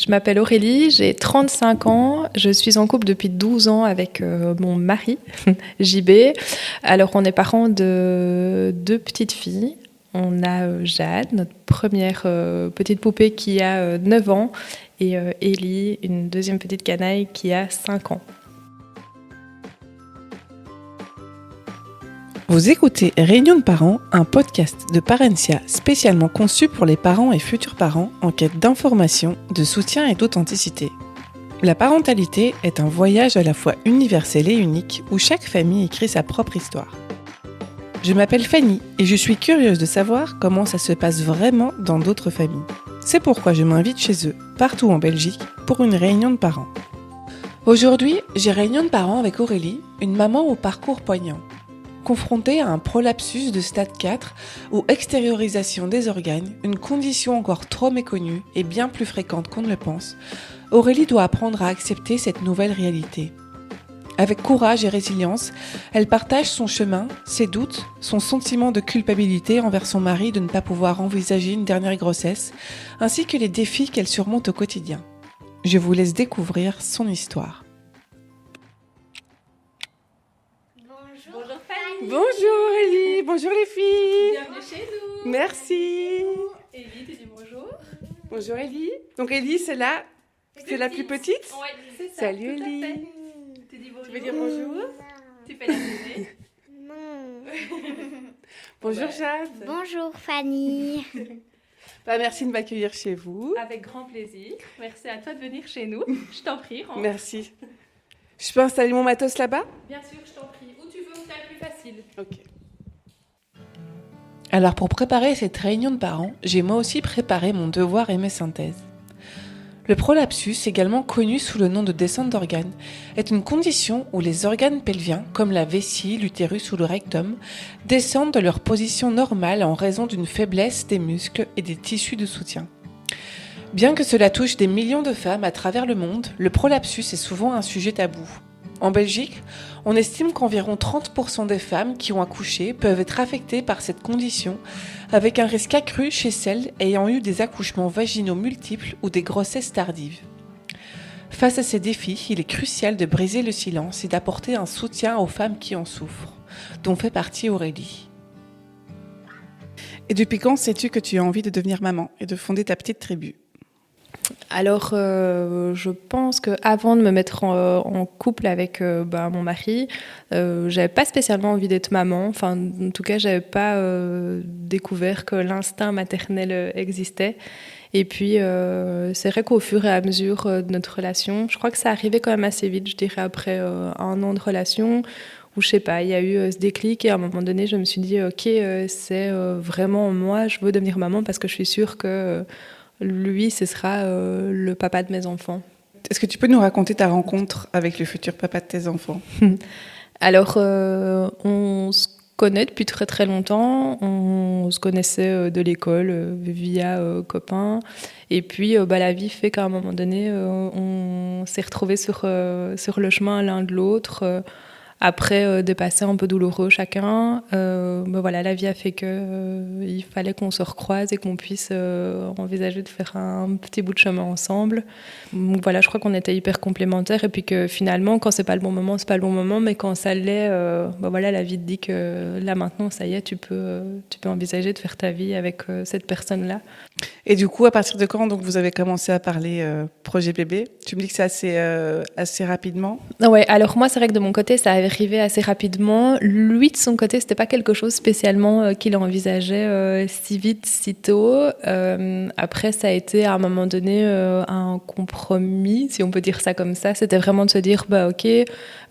Je m'appelle Aurélie, j'ai 35 ans, je suis en couple depuis 12 ans avec mon mari, JB. Alors on est parents de 2 petites filles. On a Jade, notre première petite poupée qui a 9 ans, et Ellie, une deuxième petite canaille qui a 5 ans. Vous écoutez Réunion de parents, un podcast de Parentia spécialement conçu pour les parents et futurs parents en quête d'information, de soutien et d'authenticité. La parentalité est un voyage à la fois universel et unique où chaque famille écrit sa propre histoire. Je m'appelle Fanny et je suis curieuse de savoir comment ça se passe vraiment dans d'autres familles. C'est pourquoi je m'invite chez eux, partout en Belgique, pour une réunion de parents. Aujourd'hui, j'ai réunion de parents avec Aurélie, une maman au parcours poignant. Confrontée à un prolapsus de stade 4 ou extériorisation des organes, une condition encore trop méconnue et bien plus fréquente qu'on ne le pense, Aurélie doit apprendre à accepter cette nouvelle réalité. Avec courage et résilience, elle partage son chemin, ses doutes, son sentiment de culpabilité envers son mari de ne pas pouvoir envisager une dernière grossesse, ainsi que les défis qu'elle surmonte au quotidien. Je vous laisse découvrir son histoire. Bonjour Ellie, bonjour les filles. Bienvenue chez nous. Merci. Ellie, tu dis bonjour. Bonjour Ellie. Donc Ellie, c'est la plus petite. Ouais, c'est ça. Salut tout à Ellie. fait. Tu dis bonjour. Tu veux dire bonjour? Tu fais la télé. Bonjour Ouais. Jade. Bonjour Fanny. Merci de m'accueillir chez vous. Avec grand plaisir. Merci à toi de venir chez nous. Je t'en prie. Rentre. Merci. Je peux installer mon matos là-bas? Bien sûr, je t'en prie. Où tu veux, où t'as le plus facile. Ok. Alors pour préparer cette réunion de parents, j'ai moi aussi préparé mon devoir et mes synthèses. Le prolapsus, également connu sous le nom de descente d'organes, est une condition où les organes pelviens, comme la vessie, l'utérus ou le rectum, descendent de leur position normale en raison d'une faiblesse des muscles et des tissus de soutien. Bien que cela touche des millions de femmes à travers le monde, le prolapsus est souvent un sujet tabou. En Belgique, on estime qu'environ 30% des femmes qui ont accouché peuvent être affectées par cette condition, avec un risque accru chez celles ayant eu des accouchements vaginaux multiples ou des grossesses tardives. Face à ces défis, il est crucial de briser le silence et d'apporter un soutien aux femmes qui en souffrent, dont fait partie Aurélie. Et depuis quand sais-tu que tu as envie de devenir maman et de fonder ta petite tribu ? Alors, je pense qu'avant de me mettre en couple avec mon mari, j'avais pas spécialement envie d'être maman. Enfin, en tout cas, j'avais pas découvert que l'instinct maternel existait. Et puis, c'est vrai qu'au fur et à mesure de notre relation, je crois que ça arrivait quand même assez vite, je dirais après 1 an de relation, où je sais pas, il y a eu ce déclic et à un moment donné, je me suis dit, ok, c'est vraiment moi, je veux devenir maman parce que je suis sûre que lui, ce sera le papa de mes enfants. Est-ce que tu peux nous raconter ta rencontre avec le futur papa de tes enfants ? Alors, on se connaît depuis très très longtemps. On se connaissait de l'école via copains. Et puis, la vie fait qu'à un moment donné, on s'est retrouvés sur le chemin l'un de l'autre. Après des passés un peu douloureux chacun, la vie a fait qu'il fallait qu'on se recroise et qu'on puisse envisager de faire un petit bout de chemin ensemble. Donc voilà, je crois qu'on était hyper complémentaires et puis que finalement, quand c'est pas le bon moment, c'est pas le bon moment, mais quand ça l'est, la vie te dit que là maintenant, ça y est, tu peux envisager de faire ta vie avec cette personne-là. Et du coup, à partir de quand donc vous avez commencé à parler projet bébé ? Tu me dis que c'est assez rapidement. Ouais, alors moi, c'est vrai que de mon côté, ça avait arrivé assez rapidement. Lui, de son côté, c'était pas quelque chose spécialement qu'il envisageait si vite, si tôt. Après, ça a été à un moment donné un compromis, si on peut dire ça comme ça. C'était vraiment de se dire, ok,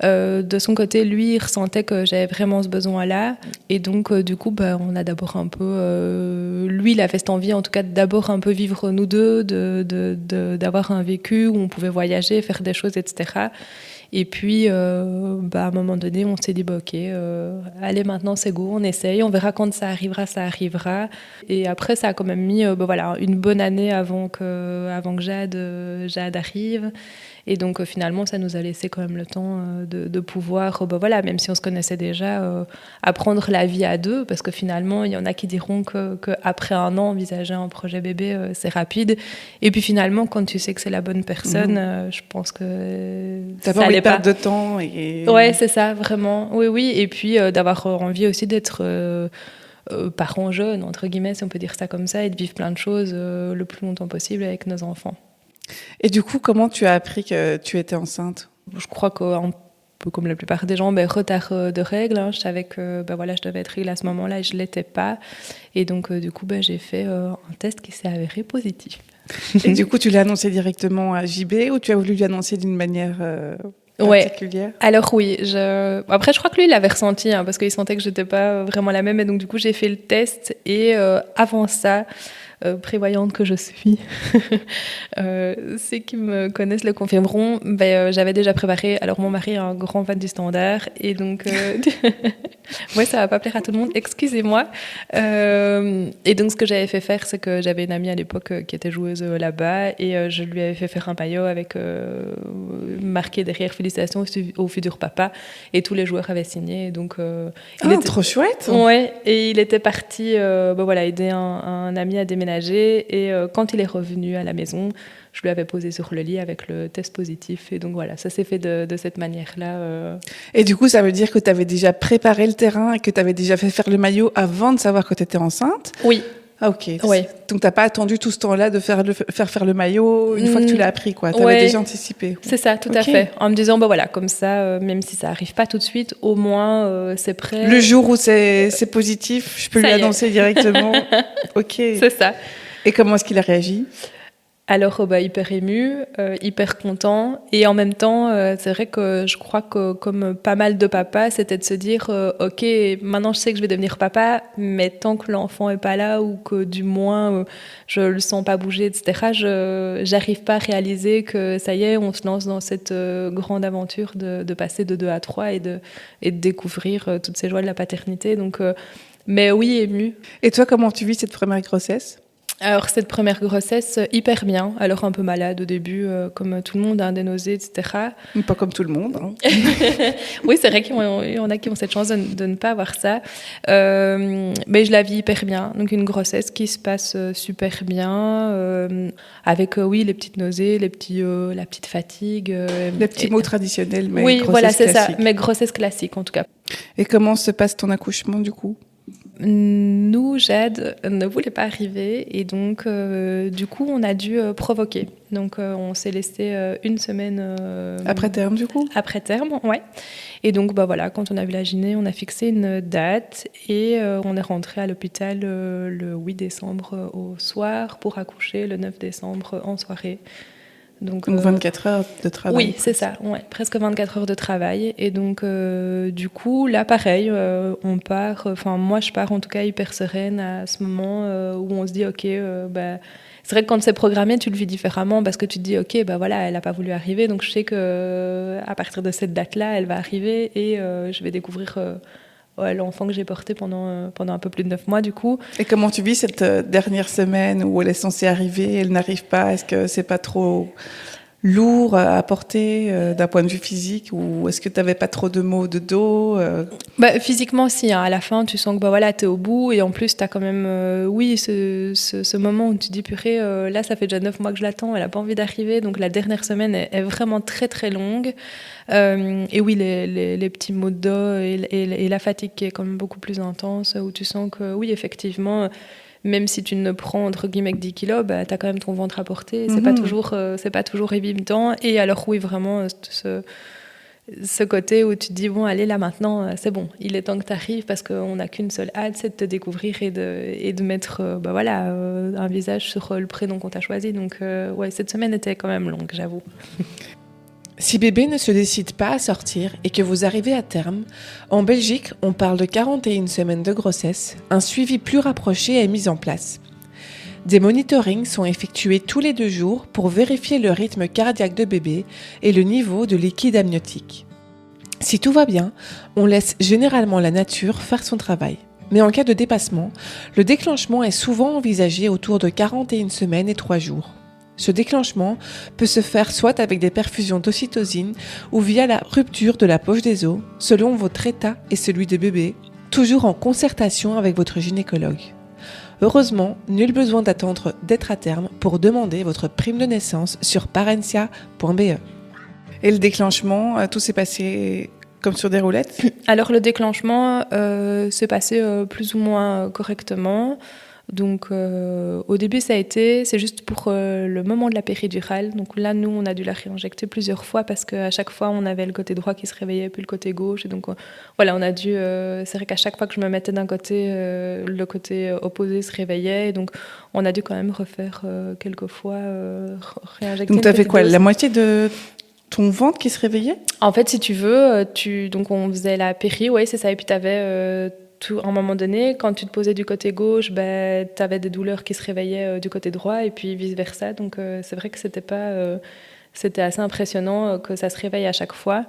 de son côté, lui, il ressentait que j'avais vraiment ce besoin-là. Et donc, du coup, on a d'abord un peu... lui, il avait cette envie, en tout cas, d'abord un peu vivre nous deux, d'avoir un vécu où on pouvait voyager, faire des choses, etc. Et puis, à un moment donné, on s'est dit, ok, allez, maintenant c'est go, on essaye, on verra quand ça arrivera, ça arrivera. Et après, ça a quand même mis une bonne année avant que Jade arrive. Et donc, finalement, ça nous a laissé quand même le temps de pouvoir, même si on se connaissait déjà, apprendre la vie à deux. Parce que finalement, il y en a qui diront qu'après un an, envisager un projet bébé, c'est rapide. Et puis finalement, quand tu sais que c'est la bonne personne, je pense que t'as pas envie de perdre de temps. Ouais, c'est ça, vraiment. Oui. Et puis, d'avoir envie aussi d'être parent jeune, entre guillemets, si on peut dire ça comme ça, et de vivre plein de choses le plus longtemps possible avec nos enfants. Et du coup, comment tu as appris que tu étais enceinte ? Je crois qu'un peu comme la plupart des gens, retard de règles. Je savais que je devais être règle à ce moment-là et je ne l'étais pas. Et donc, du coup, j'ai fait un test qui s'est avéré positif. Et du coup, tu l'as annoncé directement à JB ou tu as voulu lui annoncer d'une manière particulière ? Alors oui. Après, je crois que lui, il l'avait ressenti parce qu'il sentait que je n'étais pas vraiment la même. Et donc, du coup, j'ai fait le test. Et avant ça... prévoyante que je suis, ceux qui me connaissent le confirmeront, j'avais déjà préparé, alors mon mari est un grand fan du Standard, et donc, ouais, ça va pas plaire à tout le monde, excusez-moi, et donc ce que j'avais fait faire, c'est que j'avais une amie à l'époque qui était joueuse là-bas, et je lui avais fait faire un maillot avec marqué derrière félicitations au futur papa, et tous les joueurs avaient signé, et donc il était trop chouette. Ouais, et il était parti aider un ami à déménager. Et quand il est revenu à la maison, je lui avais posé sur le lit avec le test positif. Et donc voilà, ça s'est fait de cette manière-là. Et du coup, ça veut dire que tu avais déjà préparé le terrain et que tu avais déjà fait faire le maillot avant de savoir que tu étais enceinte ? Oui. Ah, ok. Ouais. Donc, tu n'as pas attendu tout ce temps-là de faire le maillot une fois que tu l'as appris, quoi. Tu avais déjà anticipé. C'est ça, tout à fait. En me disant, comme ça, même si ça n'arrive pas tout de suite, au moins, c'est prêt. Le jour où c'est positif, je peux lui annoncer directement. Ok. C'est ça. Et comment est-ce qu'il a réagi ? Alors, hyper ému, hyper content. Et en même temps, c'est vrai que je crois que, comme pas mal de papas, c'était de se dire ok, maintenant je sais que je vais devenir papa, mais tant que l'enfant est pas là ou que du moins je le sens pas bouger, etc., j'arrive pas à réaliser que ça y est, on se lance dans cette grande aventure de passer de 2 à 3 et de découvrir toutes ces joies de la paternité. Donc, mais oui, ému. Et toi, comment tu vis cette première grossesse ? Alors, cette première grossesse, hyper bien. Alors, un peu malade au début, comme tout le monde, des nausées, etc. Pas comme tout le monde. Hein. Oui, c'est vrai qu'il y en a qui ont cette chance de ne pas avoir ça. Mais je la vis hyper bien. Donc, une grossesse qui se passe super bien, avec, les petites nausées, la petite fatigue. Les petits mots traditionnels, mais oui, voilà, c'est classique. ça. Mais grossesse classique, en tout cas. Et comment se passe ton accouchement, du coup ? Nous, Jade ne voulait pas arriver et donc du coup on a dû provoquer. Donc on s'est laissé une semaine après terme du coup. Après terme, ouais. Et donc quand on a vu la gyné, on a fixé une date et on est rentré à l'hôpital le 8 décembre au soir pour accoucher le 9 décembre en soirée. Donc 24 heures de travail. Oui, c'est ça, ouais, presque 24 heures de travail. Et donc, du coup, là, pareil, on part, moi, je pars en tout cas hyper sereine à ce moment où on se dit, ok, c'est vrai que quand c'est programmé, tu le vis différemment parce que tu te dis, ok, elle n'a pas voulu arriver, donc je sais qu'à partir de cette date-là, elle va arriver et je vais découvrir l'enfant que j'ai porté pendant un peu plus de 9 mois, du coup. Et comment tu vis cette dernière semaine où elle est censée arriver, elle n'arrive pas ? Est-ce que c'est pas trop lourd à porter d'un point de vue physique ou est-ce que tu n'avais pas trop de maux de dos Physiquement, si. Hein, à la fin, tu sens que tu es au bout et en plus, tu as quand même ce moment où tu te dis purée, là, ça fait déjà 9 mois que je l'attends, elle n'a pas envie d'arriver. Donc la dernière semaine est vraiment très, très longue. Et oui, les petits maux de dos et la fatigue qui est quand même beaucoup plus intense où tu sens que, oui, effectivement... Même si tu ne prends entre guillemets que 10 kilos, tu as quand même ton ventre à porter. C'est pas toujours évident. Et alors oui, vraiment, ce côté où tu te dis, bon, allez, là maintenant, c'est bon. Il est temps que tu arrives parce qu'on n'a qu'une seule hâte, c'est de te découvrir et de mettre un visage sur le prénom qu'on t'a choisi. Donc cette semaine était quand même longue, j'avoue. Si bébé ne se décide pas à sortir et que vous arrivez à terme, en Belgique, on parle de 41 semaines de grossesse, un suivi plus rapproché est mis en place. Des monitorings sont effectués tous les 2 jours pour vérifier le rythme cardiaque de bébé et le niveau de liquide amniotique. Si tout va bien, on laisse généralement la nature faire son travail. Mais en cas de dépassement, le déclenchement est souvent envisagé autour de 41 semaines et 3 jours. Ce déclenchement peut se faire soit avec des perfusions d'ocytocine ou via la rupture de la poche des os, selon votre état et celui de bébé, toujours en concertation avec votre gynécologue. Heureusement, nul besoin d'attendre d'être à terme pour demander votre prime de naissance sur parentia.be. Et le déclenchement, tout s'est passé comme sur des roulettes ? Alors le déclenchement s'est passé plus ou moins correctement. Donc au début c'est juste pour le moment de la péridurale. Donc là nous on a dû la réinjecter plusieurs fois parce qu'à chaque fois on avait le côté droit qui se réveillait puis le côté gauche. Et donc voilà, on a dû c'est vrai qu'à chaque fois que je me mettais d'un côté, le côté opposé se réveillait. Et donc on a dû quand même refaire quelques fois réinjecter. Donc tu avais quoi, la moitié de ton ventre qui se réveillait ? En fait si tu veux, donc on faisait la péri, ouais c'est ça. Et puis tu avais à un moment donné, quand tu te posais du côté gauche, tu avais des douleurs qui se réveillaient du côté droit et puis vice-versa. Donc c'est vrai que c'était assez impressionnant que ça se réveille à chaque fois.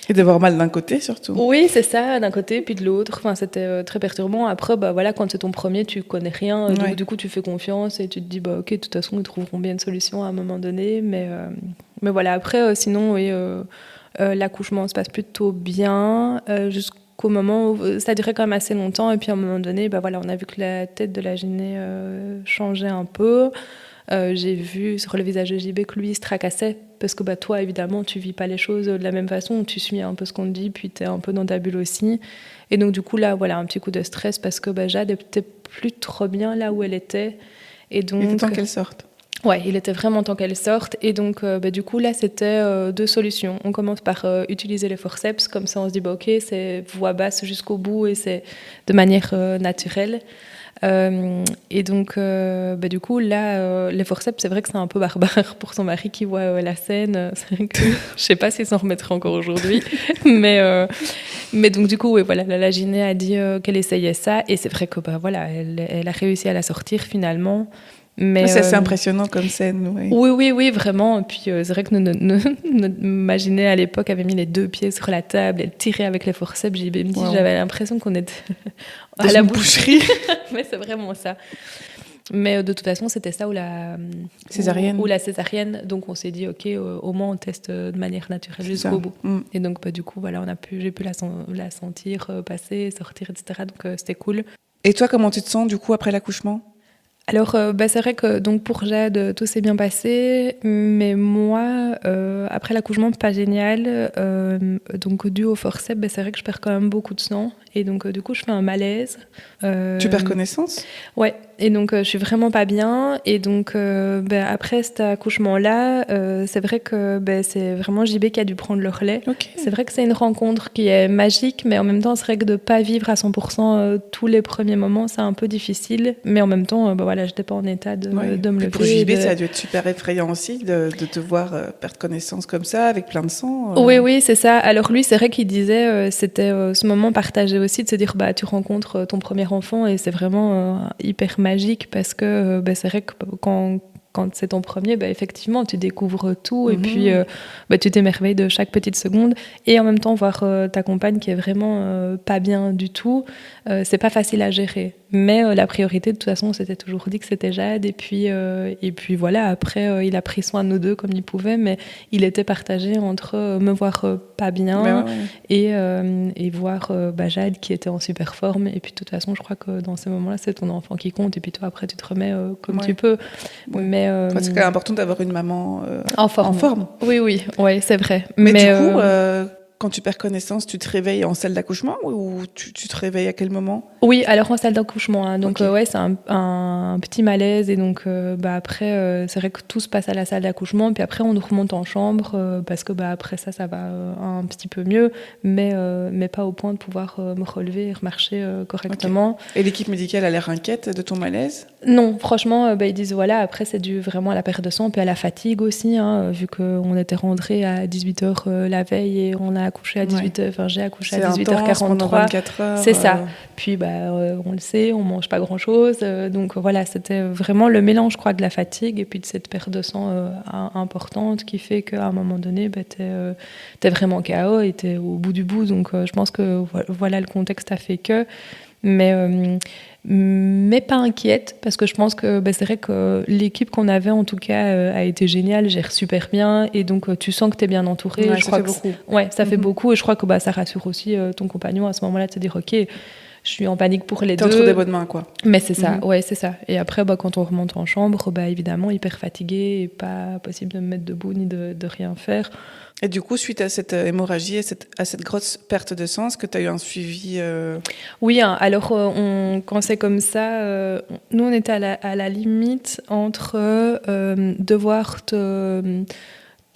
Et d'avoir mal d'un côté surtout. Oui, c'est ça, d'un côté puis de l'autre. Enfin, c'était très perturbant. Après, voilà, quand c'est ton premier, tu connais rien. Donc du coup, tu fais confiance et tu te dis, ok, de toute façon, ils trouveront bien une solution à un moment donné. Mais voilà, après, sinon, oui, l'accouchement se passe plutôt bien jusqu'au moment où ça durait quand même assez longtemps. Et puis à un moment donné, voilà, on a vu que la tête de la gyné changeait un peu. J'ai vu sur le visage de JB que lui il se tracassait parce que toi évidemment tu vis pas les choses de la même façon, tu suis un peu ce qu'on te dit puis t'es un peu dans ta bulle aussi. Et donc du coup là voilà un petit coup de stress parce que Jade était plus trop bien là où elle était. Et donc il était temps qu'elle sorte. Ouais, il était vraiment temps qu'elle sorte. Et donc, du coup, là, c'était 2 solutions. On commence par utiliser les forceps. Comme ça, on se dit, OK, c'est voix basse jusqu'au bout et c'est de manière naturelle. Et donc, du coup, là, les forceps, c'est vrai que c'est un peu barbare pour son mari qui voit la scène. C'est vrai que, je ne sais pas s'il s'en remettrait encore aujourd'hui. mais donc, du coup, oui, voilà, la gyné a dit qu'elle essayait ça. Et c'est vrai que, voilà, elle a réussi à la sortir finalement. Mais c'est assez impressionnant comme scène. Oui, vraiment. Et puis c'est vrai que ma gyné à l'époque avait mis les 2 pieds sur la table, elle tirait avec les forceps. J'avais l'impression qu'on était à la boucherie. Mais c'est vraiment ça. Mais de toute façon, c'était ça ou la césarienne. Donc on s'est dit, ok, au moins on teste de manière naturelle jusqu'au bout. Et donc du coup, voilà, j'ai pu la sentir passer, sortir, etc. Donc c'était cool. Et toi, comment tu te sens du coup après l'accouchement ? Alors, c'est vrai que donc pour Jade, tout s'est bien passé, mais moi, après l'accouchement, pas génial. Donc, dû au forceps, c'est vrai que je perds quand même beaucoup de sang. Et donc, du coup, je fais un malaise. Tu perds connaissance ? Ouais. Et donc, je suis vraiment pas bien. Et donc, après cet accouchement-là, c'est vrai que c'est vraiment JB qui a dû prendre le relais. Okay. C'est vrai que c'est une rencontre qui est magique, mais en même temps, c'est vrai que de pas vivre à 100% tous les premiers moments, c'est un peu difficile. Mais en même temps, voilà, j'étais pas en état de me lever. Pour JB, ça a dû être super effrayant aussi de te voir perdre connaissance comme ça, avec plein de sang. Oui, c'est ça. Alors lui, c'est vrai qu'il disait, c'était ce moment partagé aussi de se dire, tu rencontres ton premier enfant et c'est vraiment hyper magique parce que c'est vrai que quand c'est ton premier, effectivement, tu découvres tout et puis tu t'émerveilles de chaque petite seconde. Et en même temps, voir ta compagne qui est vraiment pas bien du tout, c'est pas facile à gérer. Mais la priorité, de toute façon, on s'était toujours dit que c'était Jade. Et puis voilà, après, il a pris soin de nous 2 comme il pouvait, mais il était partagé entre me voir pas bien et voir Jade qui était en super forme. Et puis de toute façon, je crois que dans ces moments-là, c'est ton enfant qui compte. Et puis toi, après, tu te remets comme tu peux. Mais, c'est quand même important d'avoir une maman en forme. Oui, c'est vrai. Mais du coup, quand tu perds connaissance, tu te réveilles en salle d'accouchement ou tu te réveilles à quel moment ? Oui, alors en salle d'accouchement. Donc c'est un petit malaise et donc après c'est vrai que tout se passe à la salle d'accouchement puis après on nous remonte en chambre parce que après ça va un petit peu mieux mais pas au point de pouvoir me relever et remarcher correctement. Okay. Et l'équipe médicale a l'air inquiète de ton malaise ? Non, franchement, ils disent voilà, après c'est dû vraiment à la perte de sang puis à la fatigue aussi vu qu'on était rentrés à 18h la veille et on a accouché à 18h, enfin j'ai accouché à intense, 18h43. pendant 24 heures. C'est ça. Puis on le sait, on mange pas grand-chose. Donc voilà, c'était vraiment le mélange, je crois, de la fatigue et puis de cette perte de sang importante qui fait qu'à un moment donné, t'es vraiment KO et t'es au bout du bout. Donc je pense que voilà, le contexte a fait que... Mais pas inquiète, parce que je pense que c'est vrai que l'équipe qu'on avait, en tout cas, a été géniale, gère super bien, et donc tu sens que tu es bien entouré. Ouais, je crois que beaucoup. Ouais, ça fait beaucoup, et je crois que ça rassure aussi ton compagnon à ce moment-là de se dire, ok, je suis en panique pour les deux. T'es entre des bonnes mains, quoi. Mais c'est ça, ouais, c'est ça. Et après, quand on remonte en chambre, évidemment, hyper fatigué, et pas possible de me mettre debout ni de rien faire. Et du coup, suite à cette hémorragie, à cette grosse perte de sang, est-ce que tu as eu un suivi Oui, hein, alors quand c'est comme ça, nous on était à la limite entre devoir te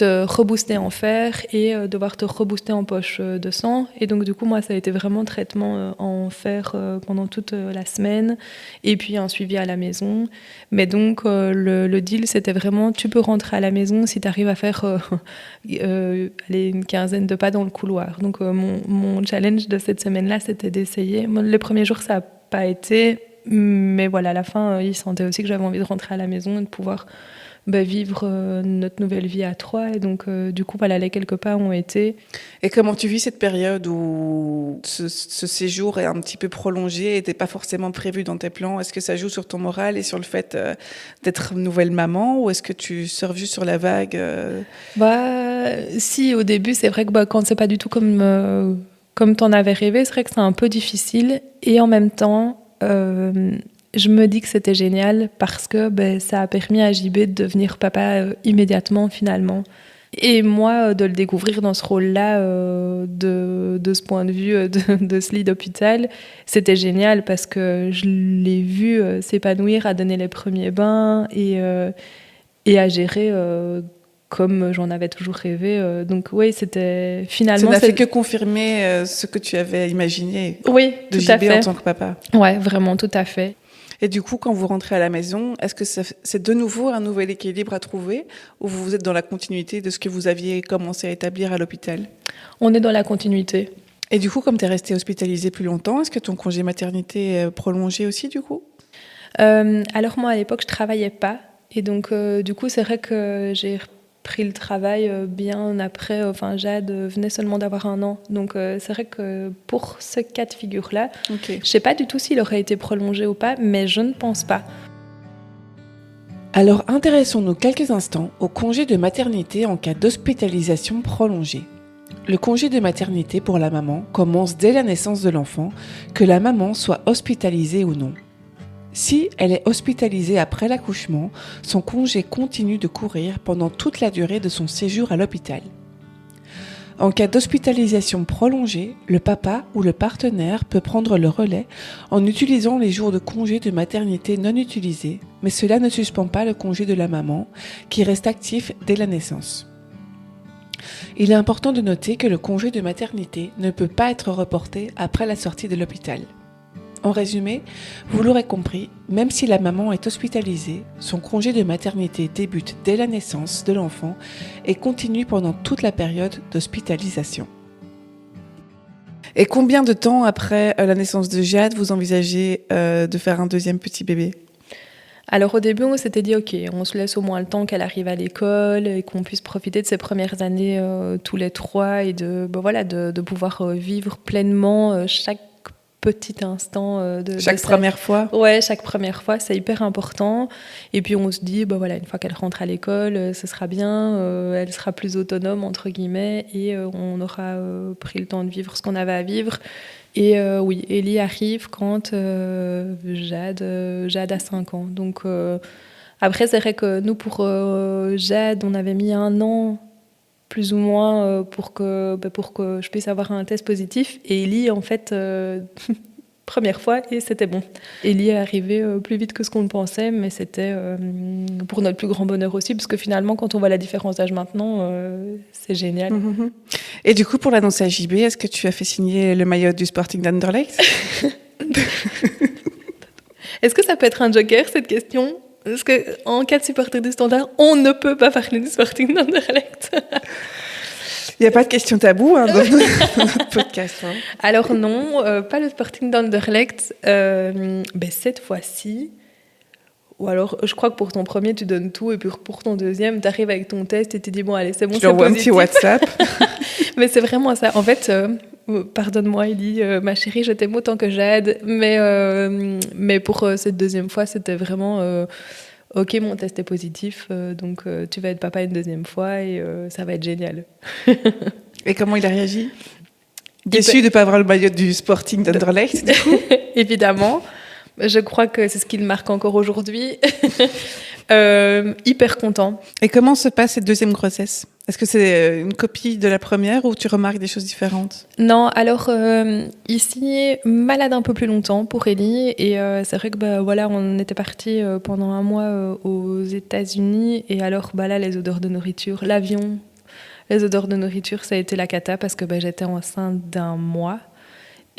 rebooster en fer et devoir te rebooster en poche de sang. Et donc du coup, moi, ça a été vraiment traitement en fer pendant toute la semaine et puis un suivi à la maison. Mais donc, le deal, c'était vraiment, tu peux rentrer à la maison si tu arrives à faire une quinzaine de pas dans le couloir. Donc mon challenge de cette semaine-là, c'était d'essayer. Moi, le premier jour, ça n'a pas été, mais voilà, à la fin, il sentait aussi que j'avais envie de rentrer à la maison et de pouvoir vivre notre nouvelle vie à trois. Et donc, du coup, voilà, les quelques pas ont été. Et comment tu vis cette période où ce séjour est un petit peu prolongé et n'était pas forcément prévu dans tes plans? Est-ce que ça joue sur ton moral et sur le fait d'être nouvelle maman, ou est-ce que tu surfes juste sur la vague Si, au début, c'est vrai que quand c'est pas du tout comme t'en avais rêvé, c'est vrai que c'est un peu difficile. Et en même temps, je me dis que c'était génial parce que ça a permis à JB de devenir papa immédiatement, finalement. Et moi, de le découvrir dans ce rôle-là, de ce point de vue, de ce lit d'hôpital, c'était génial parce que je l'ai vu s'épanouir, à donner les premiers bains et à gérer comme j'en avais toujours rêvé. Donc oui, c'était finalement... Ça n'a fait que confirmer ce que tu avais imaginé de JB en tant que papa. Ouais, vraiment, tout à fait. Et du coup, quand vous rentrez à la maison, est-ce que c'est de nouveau un nouvel équilibre à trouver, ou vous êtes dans la continuité de ce que vous aviez commencé à établir à l'hôpital? On est dans la continuité. Et du coup, comme tu es restée hospitalisée plus longtemps, est-ce que ton congé maternité est prolongé aussi, du coup? Alors moi, à l'époque, je travaillais pas. Et donc, du coup, c'est vrai que j'ai pris le travail bien après. Jade venait seulement d'avoir 1 an. Donc, c'est vrai que pour ce cas de figure-là, je ne sais pas du tout s'il aurait été prolongé ou pas, mais je ne pense pas. Alors, intéressons-nous quelques instants au congé de maternité en cas d'hospitalisation prolongée. Le congé de maternité pour la maman commence dès la naissance de l'enfant, que la maman soit hospitalisée ou non. Si elle est hospitalisée après l'accouchement, son congé continue de courir pendant toute la durée de son séjour à l'hôpital. En cas d'hospitalisation prolongée, le papa ou le partenaire peut prendre le relais en utilisant les jours de congé de maternité non utilisés, mais cela ne suspend pas le congé de la maman, qui reste actif dès la naissance. Il est important de noter que le congé de maternité ne peut pas être reporté après la sortie de l'hôpital. En résumé, vous l'aurez compris, même si la maman est hospitalisée, son congé de maternité débute dès la naissance de l'enfant et continue pendant toute la période d'hospitalisation. Et combien de temps après la naissance de Jade, vous envisagez de faire un deuxième petit bébé ? Alors au début, on s'était dit, ok, on se laisse au moins le temps qu'elle arrive à l'école et qu'on puisse profiter de ses premières années tous les trois et de pouvoir vivre pleinement chaque petit instant chaque première fois. Ouais, chaque première fois, c'est hyper important. Et puis on se dit, une fois qu'elle rentre à l'école, ce sera bien, elle sera plus autonome, entre guillemets, et on aura pris le temps de vivre ce qu'on avait à vivre. Et oui, Ellie arrive quand Jade a 5 ans. Donc après, c'est vrai que nous, pour Jade, on avait mis 1 an plus ou moins pour que je puisse avoir un test positif. Et Ellie, en fait, première fois, et c'était bon. Ellie est arrivée plus vite que ce qu'on pensait, mais c'était pour notre plus grand bonheur aussi, parce que finalement, quand on voit la différence d'âge maintenant, c'est génial. Mm-hmm. Et du coup, pour l'annonce à JB, est-ce que tu as fait signer le maillot du Sporting d'Anderlecht? Est-ce que ça peut être un joker, cette question? Parce qu'en cas de supporter du Standard, on ne peut pas parler du Sporting d'Anderlecht. Il n'y a pas de questions tabou dans notre podcast. Hein. Alors non, pas le Sporting d'Anderlecht. Cette fois-ci, ou alors je crois que pour ton premier, tu donnes tout, et puis pour ton deuxième, tu arrives avec ton test et tu dis, bon, allez, c'est bon, Je c'est lui envoie un positif. petit WhatsApp. Mais c'est vraiment ça. En fait, pardonne-moi, Ellie, ma chérie, je t'aime autant que Jade. Mais pour cette deuxième fois, c'était vraiment... ok, mon test est positif, donc tu vas être papa une deuxième fois et ça va être génial. Et comment il a réagi? Déçu de ne pas avoir le maillot du Sporting d'Anderlecht, du coup. Évidemment, je crois que c'est ce qui le marque encore aujourd'hui. Hyper content. Et comment se passe cette deuxième grossesse? Est-ce que c'est une copie de la première ou tu remarques des choses différentes? Non, alors ici, malade un peu plus longtemps pour Ellie. Et c'est vrai que on était partis pendant un mois aux États-Unis. Et alors là, les odeurs de nourriture, l'avion, les odeurs de nourriture, ça a été la cata parce que j'étais enceinte d'1 mois.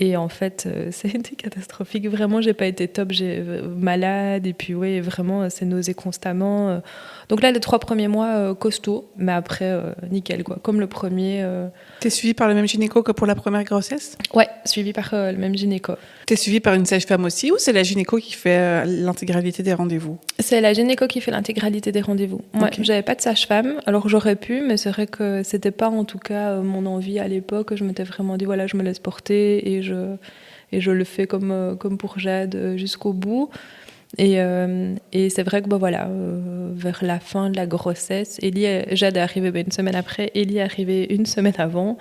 Et en fait, c'était catastrophique. Vraiment, j'ai pas été top. J'ai malade. Et puis, oui, vraiment, c'est nausée constamment. Donc là, les 3 premiers mois, costaud. Mais après, nickel, quoi. Comme le premier. T'es suivie par le même gynéco que pour la première grossesse? Ouais, suivi par le même gynéco. T'es suivie par une sage-femme aussi ou c'est la gynéco qui fait l'intégralité des rendez-vous? C'est la gynéco qui fait l'intégralité des rendez-vous. Moi, Okay. J'avais pas de sage-femme. Alors, j'aurais pu, mais c'est vrai que c'était pas, en tout cas, mon envie à l'époque. Je m'étais vraiment dit, voilà, je me laisse porter et je le fais comme pour Jade jusqu'au bout. Et c'est vrai que vers la fin de la grossesse, Jade est arrivée une semaine après, Ellie est arrivée une semaine avant.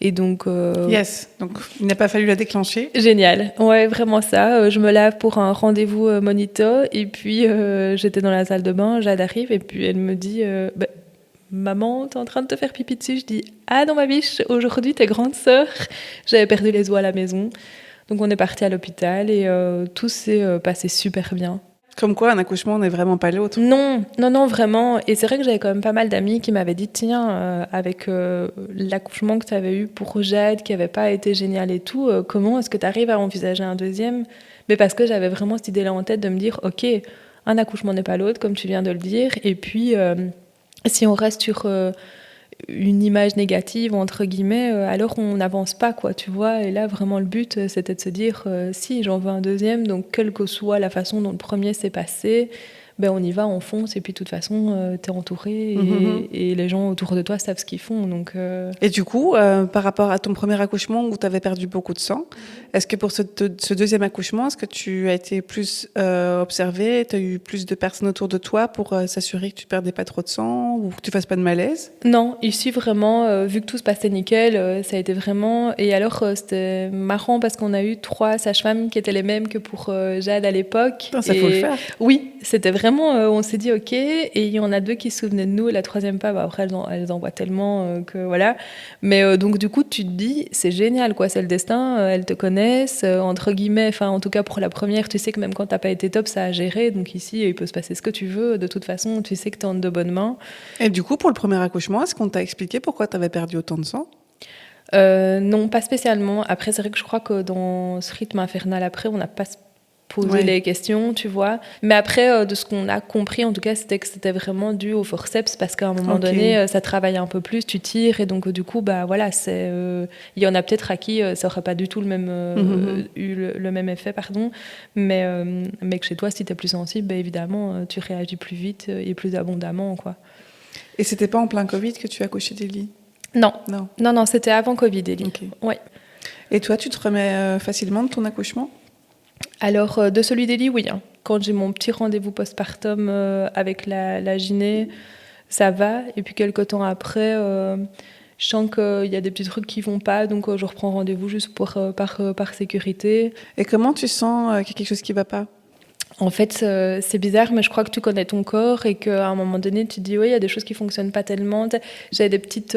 Et donc, Yes, donc il n'a pas fallu la déclencher. génial, ouais, vraiment ça. Je me lave pour un rendez-vous monito et puis j'étais dans la salle de bain, Jade arrive et puis elle me dit maman, t'es en train de te faire pipi dessus. Je dis ah non ma biche, aujourd'hui t'es grande sœur. J'avais perdu les os à la maison. Donc on est parti à l'hôpital et tout s'est passé super bien. Comme quoi, un accouchement n'est vraiment pas l'autre. Non, vraiment. Et c'est vrai que j'avais quand même pas mal d'amis qui m'avaient dit, tiens, avec l'accouchement que tu avais eu pour Jade, qui n'avait pas été génial et tout, comment est-ce que tu arrives à envisager un deuxième? Mais parce que j'avais vraiment cette idée-là en tête de me dire, ok, un accouchement n'est pas l'autre, comme tu viens de le dire. Et puis, si on reste sur une image négative, entre guillemets, alors on n'avance pas, quoi, tu vois. Et là, vraiment, le but, c'était de se dire, si, j'en veux un deuxième, donc quelle que soit la façon dont le premier s'est passé, on y va, on fonce, et puis de toute façon, t'es entouré, et les gens autour de toi savent ce qu'ils font. Donc, Et du coup, par rapport à ton premier accouchement où tu avais perdu beaucoup de sang, est-ce que pour ce deuxième accouchement, est-ce que tu as été plus observée, tu as eu plus de personnes autour de toi pour s'assurer que tu ne perdais pas trop de sang ou que tu ne fasses pas de malaise? non, ici vraiment, vu que tout se passait nickel, ça a été vraiment... Et alors, c'était marrant parce qu'on a eu 3 sages-femmes qui étaient les mêmes que pour Jade à l'époque. Ça, faut le faire. Oui, c'était vraiment... on s'est dit OK, et il y en a 2 qui se souvenaient de nous, et la troisième pas, après, elles en voient tellement que voilà. Mais donc, du coup, tu te dis, c'est génial, quoi, c'est le destin, elles te connaissent, entre guillemets, enfin, en tout cas, pour la première, tu sais que même quand t'as pas été top, ça a géré. Donc ici, il peut se passer ce que tu veux. De toute façon, tu sais que t'es en de bonnes mains. Et du coup, pour le premier accouchement, est-ce qu'on t'a expliqué pourquoi tu avais perdu autant de sang? Non, pas spécialement. Après, c'est vrai que je crois que dans ce rythme infernal, après, on n'a pas posé les questions, tu vois. Mais après, de ce qu'on a compris, en tout cas, c'était que c'était vraiment dû au forceps, parce qu'à un moment donné, ça travaille un peu plus, tu tires, et donc du coup, voilà, il y en a peut-être à qui ça n'aurait pas du tout le même, eu le même effet, pardon. Mais que chez toi, si tu es plus sensible, évidemment, tu réagis plus vite et plus abondamment, quoi. Et c'était pas en plein Covid que tu as accouché d'Ellie? Non, c'était avant Covid, Ellie. Okay. Ouais. Et toi, tu te remets facilement de ton accouchement? Alors, de celui d'Ellie, oui. Hein. Quand j'ai mon petit rendez-vous postpartum avec la gyné, ça va. Et puis, quelques temps après, je sens qu'il y a des petits trucs qui ne vont pas. Donc, je reprends rendez-vous juste par sécurité. Et comment tu sens qu'il y a quelque chose qui ne va pas? En fait, c'est bizarre, mais je crois que tu connais ton corps et qu'à un moment donné, tu te dis, oui, il y a des choses qui ne fonctionnent pas tellement. J'avais des petites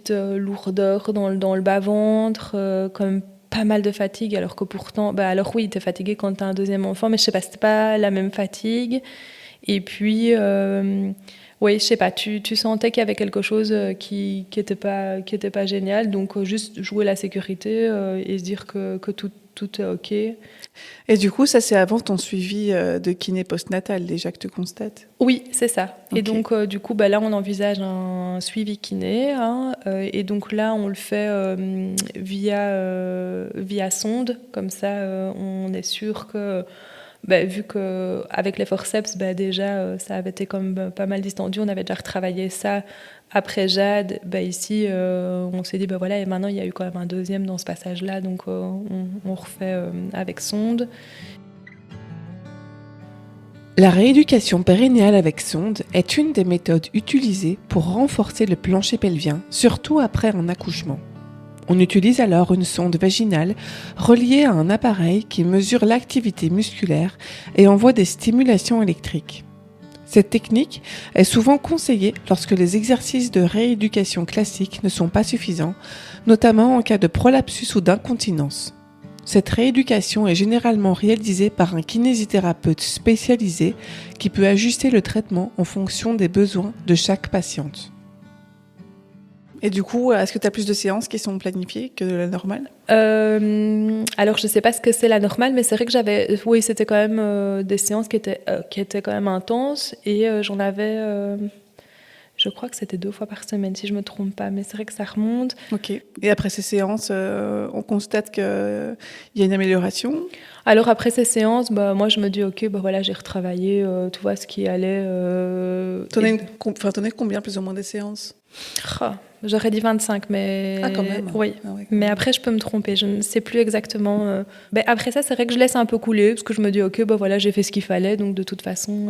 lourdeurs dans le bas-ventre, comme pas mal de fatigue, alors que pourtant... alors oui, tu es fatiguée quand tu as un deuxième enfant, mais je sais pas, c'était pas la même fatigue. Et puis, Oui, je sais pas, tu sentais qu'il y avait quelque chose qui était pas génial, donc juste jouer la sécurité et se dire que tout est OK. Et du coup, ça, c'est avant ton suivi de kiné postnatal, déjà, que tu constates? Oui, c'est ça. Ok. Et donc, du coup, là, on envisage un suivi kiné. Et donc là, on le fait via sonde. Comme ça, on est sûr que, vu qu'avec les forceps, déjà, ça avait été comme pas mal distendu. On avait déjà retravaillé ça après Jade. Ici, on s'est dit, voilà, et maintenant, il y a eu quand même un deuxième dans ce passage-là. Donc, on refait avec sonde. La rééducation périnéale avec sonde est une des méthodes utilisées pour renforcer le plancher pelvien, surtout après un accouchement. On utilise alors une sonde vaginale reliée à un appareil qui mesure l'activité musculaire et envoie des stimulations électriques. Cette technique est souvent conseillée lorsque les exercices de rééducation classiques ne sont pas suffisants, notamment en cas de prolapsus ou d'incontinence. Cette rééducation est généralement réalisée par un kinésithérapeute spécialisé qui peut ajuster le traitement en fonction des besoins de chaque patiente. Et du coup, est-ce que tu as plus de séances qui sont planifiées que de la normale? Alors, je ne sais pas ce que c'est la normale, mais c'est vrai que oui, c'était quand même des séances qui étaient quand même intenses. Et j'en avais, je crois que c'était 2 fois par semaine, si je ne me trompe pas. Mais c'est vrai que ça remonte. Ok. Et après ces séances, on constate qu'il y a une amélioration? Alors, après ces séances, moi, je me dis, OK, voilà, j'ai retravaillé, tu vois, ce qui allait. T'en as combien plus ou moins des séances? J'aurais dit 25, mais... Ah, quand même. Oui, Ah ouais, mais après, je peux me tromper. Je ne sais plus exactement. Après ça, c'est vrai que je laisse un peu couler, parce que je me dis, OK, voilà, j'ai fait ce qu'il fallait, donc de toute façon,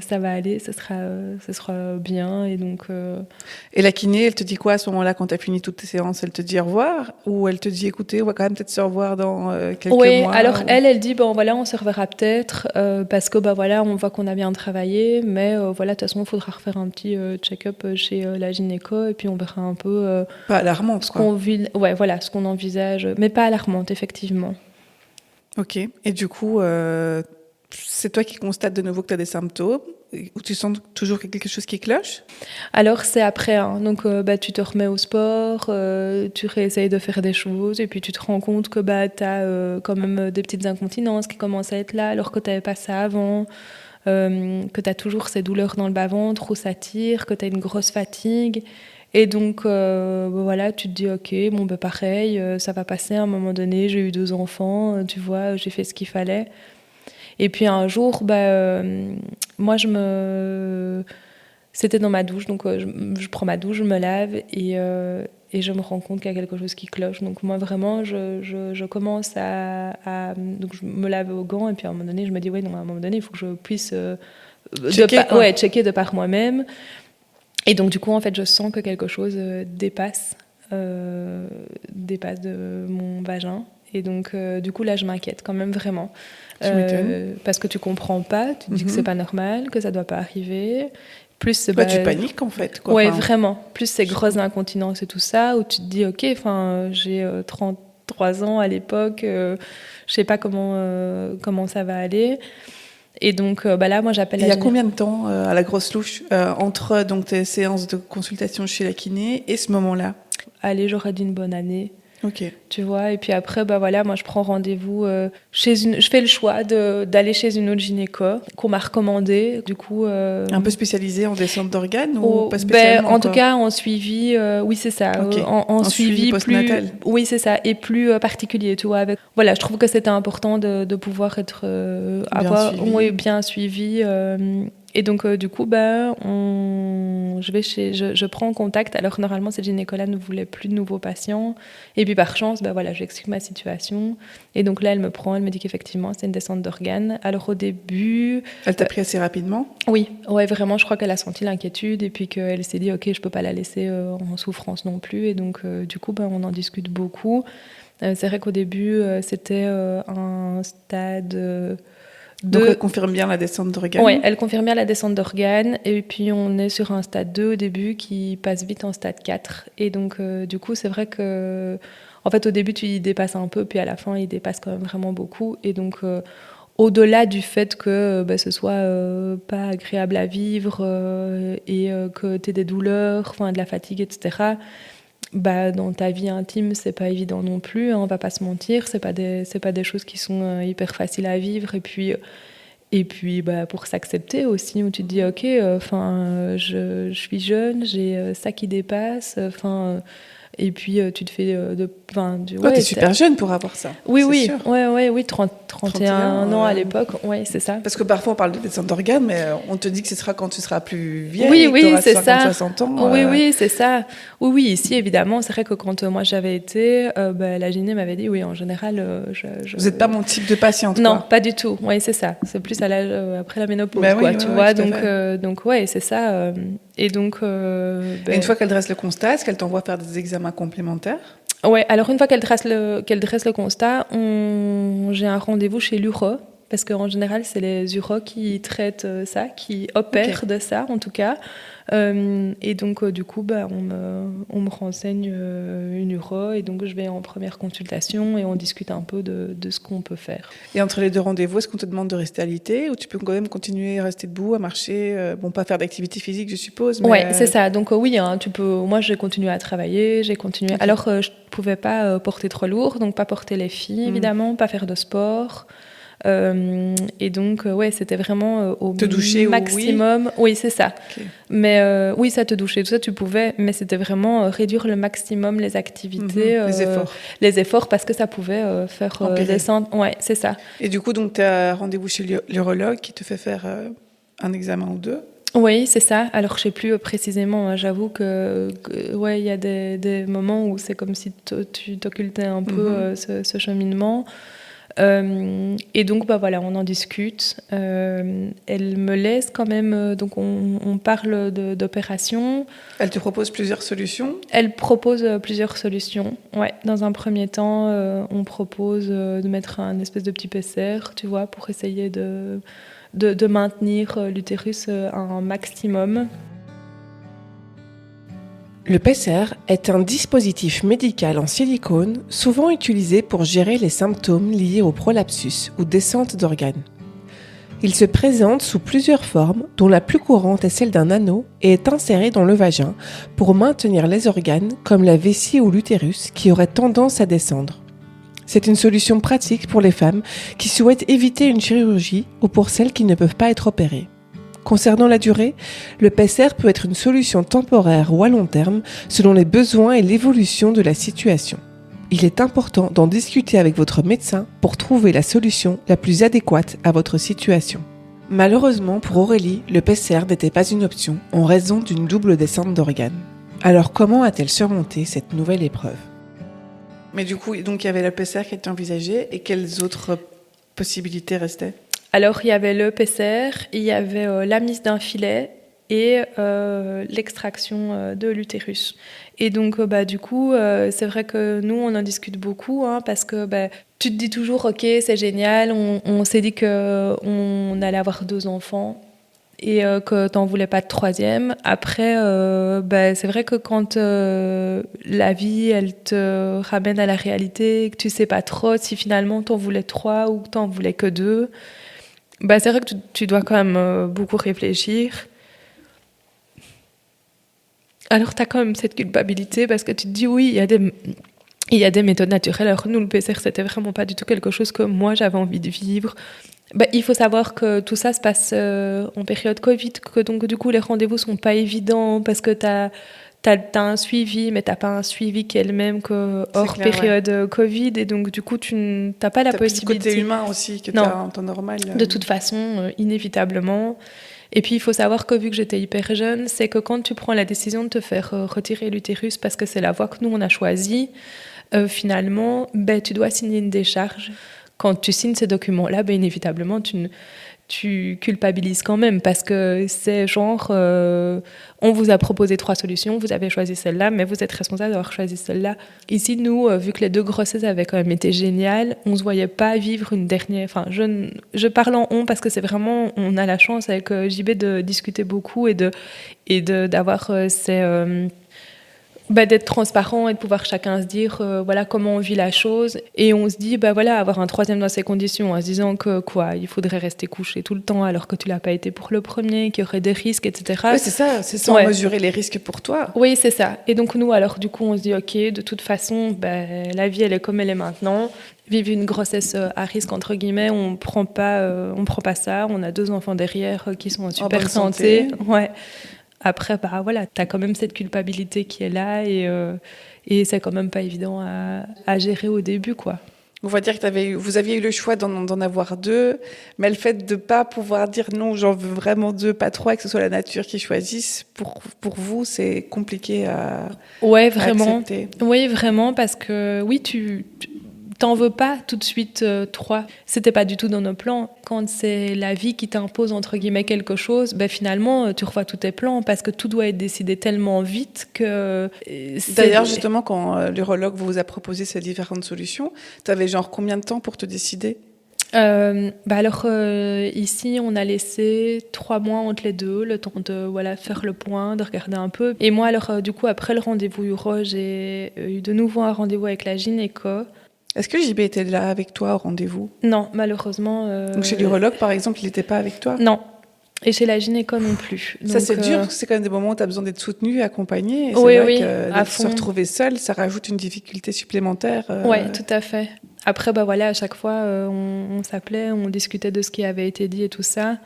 ça va aller, ce sera bien. Et donc... Et la kiné, elle te dit quoi à ce moment-là, quand tu as fini toutes tes séances? Elle te dit au revoir? Ou elle te dit, écoutez, on va quand même peut-être se revoir dans quelques mois? Oui, alors elle dit, voilà, on se reverra peut-être, parce que, voilà, on voit qu'on a bien travaillé, mais voilà, de toute façon, il faudra refaire un petit check-up chez la gynéco, et puis on verra un peu... pas alarmante, quoi. Ce qu'on envisage, mais pas alarmante, effectivement. Ok. Et du coup, c'est toi qui constates de nouveau que tu as des symptômes, ou tu sens toujours quelque chose qui cloche? Alors, c'est après. Donc, tu te remets au sport, tu réessayes de faire des choses, et puis tu te rends compte que tu as quand même des petites incontinences qui commencent à être là, alors que tu n'avais pas ça avant, que tu as toujours ces douleurs dans le bas-ventre où ça tire, que tu as une grosse fatigue. Et donc, voilà, tu te dis, OK, pareil, ça va passer à un moment donné. J'ai eu 2 enfants, tu vois, j'ai fait ce qu'il fallait. Et puis un jour, moi, c'était dans ma douche, donc je prends ma douche, je me lave et je me rends compte qu'il y a quelque chose qui cloche. Donc moi, vraiment, je commence donc je me lave aux gants et puis à un moment donné, je me dis, non, à un moment donné, il faut que je puisse checker de par moi-même. Et donc, du coup, en fait, je sens que quelque chose dépasse de mon vagin. Et donc, du coup, là, je m'inquiète quand même vraiment. Parce que tu comprends pas, tu te dis que c'est pas normal, que ça doit pas arriver. Plus, tu paniques, en fait, quoi. Ouais, vraiment. Plus ces grosses incontinences et tout ça, où tu te dis, OK, j'ai 33 ans à l'époque, je sais pas comment ça va aller. Et donc là, moi, j'appelle Il y a combien de temps à la grosse louche entre donc tes séances de consultation chez la kiné et ce moment-là? Allez, j'aurais dit une bonne année. Ok. Tu vois, et puis après, moi, je prends rendez-vous je fais le choix d'aller chez une autre gynéco qu'on m'a recommandée. Du coup, un peu spécialisée en descente d'organes ou pas spécialement? En tout cas, en suivi, oui, c'est ça. Okay. En suivi postnatal. Oui, c'est ça, et plus particulier, tu vois. Voilà, je trouve que c'était important de pouvoir être bien suivi. Et donc, du coup, je prends contact. Alors, normalement, cette gynécologue ne voulait plus de nouveaux patients. Et puis, par chance, j'explique ma situation. Et donc là, elle me dit qu'effectivement, c'est une descente d'organes. Alors, au début... Elle t'a pris assez rapidement? Oui, vraiment, je crois qu'elle a senti l'inquiétude. Et puis qu'elle s'est dit, OK, je ne peux pas la laisser en souffrance non plus. Et donc, du coup, on en discute beaucoup. C'est vrai qu'au début, c'était un stade... Donc elle confirme bien la descente d'organes? Oui, elle confirme bien la descente d'organes. Et puis on est sur un stade 2 au début qui passe vite en stade 4. Et donc du coup, c'est vrai que... En fait, au début, tu y dépasses un peu, puis à la fin, il dépasse quand même vraiment beaucoup. Et donc au-delà du fait que ce soit pas agréable à vivre et que tu aies des douleurs, de la fatigue, etc., dans ta vie intime, c'est pas évident non plus, hein, on va pas se mentir, c'est pas des choses qui sont hyper faciles à vivre. Et puis pour s'accepter aussi, où tu te dis ok, je suis jeune, j'ai ça qui dépasse, et puis tu te fais t'es super jeune pour avoir ça. Oui, sûr. Oui, 31 ans à l'époque, c'est ça. Parce que parfois on parle de descente d'organes, mais on te dit que ce sera quand tu seras plus vieille, oui, que tu c'est 50, ça. 60 ans. Oui, c'est ça. Oui, ici évidemment, c'est vrai que quand moi j'avais été, la gyné m'avait dit oui, en général, Vous n'êtes pas mon type de patiente. Non, quoi. pas du tout. Oui, c'est ça. C'est plus à l'âge après la ménopause, tu vois. Donc ouais, c'est ça. Et donc. Et une fois qu'elle dresse le constat, est-ce qu'elle t'envoie faire des examens complémentaires? Ouais, alors une fois qu'elle dresse le constat, j'ai un rendez-vous chez l'uro, parce qu'en général, c'est les uros qui traitent ça, qui opèrent de ça, en tout cas. Et donc, du coup, on me renseigne une uro, et donc je vais en première consultation et on discute un peu de ce qu'on peut faire. Et entre les deux rendez-vous, est-ce qu'on te demande de rester alité ou tu peux quand même continuer à rester debout, à marcher, pas faire d'activité physique, je suppose. Mais... Ouais, c'est ça. Donc oui, hein, tu peux. Moi, j'ai continué à travailler, j'ai continué. Okay. Alors, je pouvais pas porter trop lourd, donc pas porter les filles, évidemment, pas faire de sport. Et donc, c'était vraiment au maximum. Oui, c'est ça. Okay. Mais oui, ça te douchait, tout ça, tu pouvais, mais c'était vraiment réduire le maximum les activités. Les efforts, parce que ça pouvait faire descendre. Ouais, c'est ça. Et du coup, donc, tu as rendez-vous chez l'urologue qui te fait faire un examen ou deux. Oui, c'est ça. Alors, je sais plus précisément. Hein. J'avoue que il y a des moments où c'est comme si tu t'occultais un peu ce cheminement. Et donc, on en discute. Elle me laisse quand même. Donc, on parle d'opération. Elle te propose plusieurs solutions? Elle propose plusieurs solutions. Ouais. Dans un premier temps, on propose de mettre un espèce de petit PCR, tu vois, pour essayer de maintenir l'utérus à un maximum. Le PCR est un dispositif médical en silicone souvent utilisé pour gérer les symptômes liés au prolapsus ou descente d'organes. Il se présente sous plusieurs formes, dont la plus courante est celle d'un anneau et est inséré dans le vagin pour maintenir les organes comme la vessie ou l'utérus qui auraient tendance à descendre. C'est une solution pratique pour les femmes qui souhaitent éviter une chirurgie ou pour celles qui ne peuvent pas être opérées. Concernant la durée, le PCR peut être une solution temporaire ou à long terme selon les besoins et l'évolution de la situation. Il est important d'en discuter avec votre médecin pour trouver la solution la plus adéquate à votre situation. Malheureusement pour Aurélie, le PCR n'était pas une option en raison d'une double descente d'organes. Alors comment a-t-elle surmonté cette nouvelle épreuve ? Mais du coup, donc il y avait le PCR qui était envisagé et quelles autres possibilités restaient ? Alors, il y avait le PCR, il y avait la mise d'un filet et l'extraction de l'utérus. Et donc, du coup, c'est vrai que nous, on en discute beaucoup, hein, parce que tu te dis toujours, ok, c'est génial, on s'est dit qu'on allait avoir 2 enfants et que tu n'en voulais pas de 3e. Après, c'est vrai que quand la vie, elle te ramène à la réalité, que tu ne sais pas trop si finalement tu en voulais 3 ou que tu n'en voulais que 2, c'est vrai que tu dois quand même beaucoup réfléchir. Alors, tu as quand même cette culpabilité parce que tu te dis, oui, il y a des méthodes naturelles. Alors, nous, le PCR, c'était vraiment pas du tout quelque chose que moi, j'avais envie de vivre. Il faut savoir que tout ça se passe en période Covid, que donc, du coup, les rendez-vous sont pas évidents parce que t'as un suivi, mais t'as pas un suivi qui est le même que hors période Covid, et donc du coup tu n'as pas la possibilité. T'as le côté humain aussi que t'as en temps normal. De toute façon, inévitablement. Et puis il faut savoir que vu que j'étais hyper jeune, c'est que quand tu prends la décision de te faire retirer l'utérus parce que c'est la voie que nous on a choisie, finalement, tu dois signer une décharge. Quand tu signes ces documents-là, inévitablement tu culpabilises quand même parce que c'est genre on vous a proposé 3 solutions, vous avez choisi celle-là, mais vous êtes responsable d'avoir choisi celle-là. Ici, nous, vu que les 2 grossesses avaient quand même été géniales, on se voyait pas vivre une dernière. Enfin, je parle en on parce que c'est vraiment, on a la chance avec JB de discuter beaucoup et d'avoir ces d'être transparent et de pouvoir chacun se dire voilà comment on vit la chose. Et on se dit voilà, avoir un troisième dans ces conditions, en se disant que il faudrait rester couché tout le temps alors que tu l'as pas été pour le premier, qu'il y aurait des risques, etc. Oui, c'est ça, c'est sans mesurer les risques pour toi. Oui, c'est ça. Et donc nous, alors du coup, on se dit ok, de toute façon, la vie elle est comme elle est maintenant. Vivre une grossesse à risque entre guillemets, on prend pas ça. On a 2 enfants derrière qui sont en super santé. Ouais. Après, voilà, t'as quand même cette culpabilité qui est là et c'est quand même pas évident à gérer au début, quoi. On va dire que vous aviez eu le choix d'en avoir 2, mais le fait de pas pouvoir dire non, j'en veux vraiment 2, pas 3, que ce soit la nature qui choisisse, pour vous, c'est compliqué à accepter. Oui, vraiment, parce que oui, t'en veux pas tout de suite 3. C'était pas du tout dans nos plans. Quand c'est la vie qui t'impose entre guillemets quelque chose, finalement tu revois tous tes plans parce que tout doit être décidé tellement vite que... D'ailleurs, justement, quand l'urologue vous a proposé ces différentes solutions, tu avais genre combien de temps pour te décider ? Ici, on a laissé 3 mois entre les deux, le temps de faire le point, de regarder un peu. Et moi, alors, du coup, après le rendez-vous uro, j'ai eu de nouveau un rendez-vous avec la gynéco. Est-ce que JB était là avec toi au rendez-vous ? Non, malheureusement. Donc chez l'urologue, par exemple, il n'était pas avec toi ? Non. Et chez la gynéco non plus. Ça, c'est dur, c'est quand même des moments où tu as besoin d'être soutenu, accompagné. Et oui, que se retrouver seul, ça rajoute une difficulté supplémentaire. Oui, tout à fait. Après, à chaque fois, on s'appelait, on discutait de ce qui avait été dit et tout ça.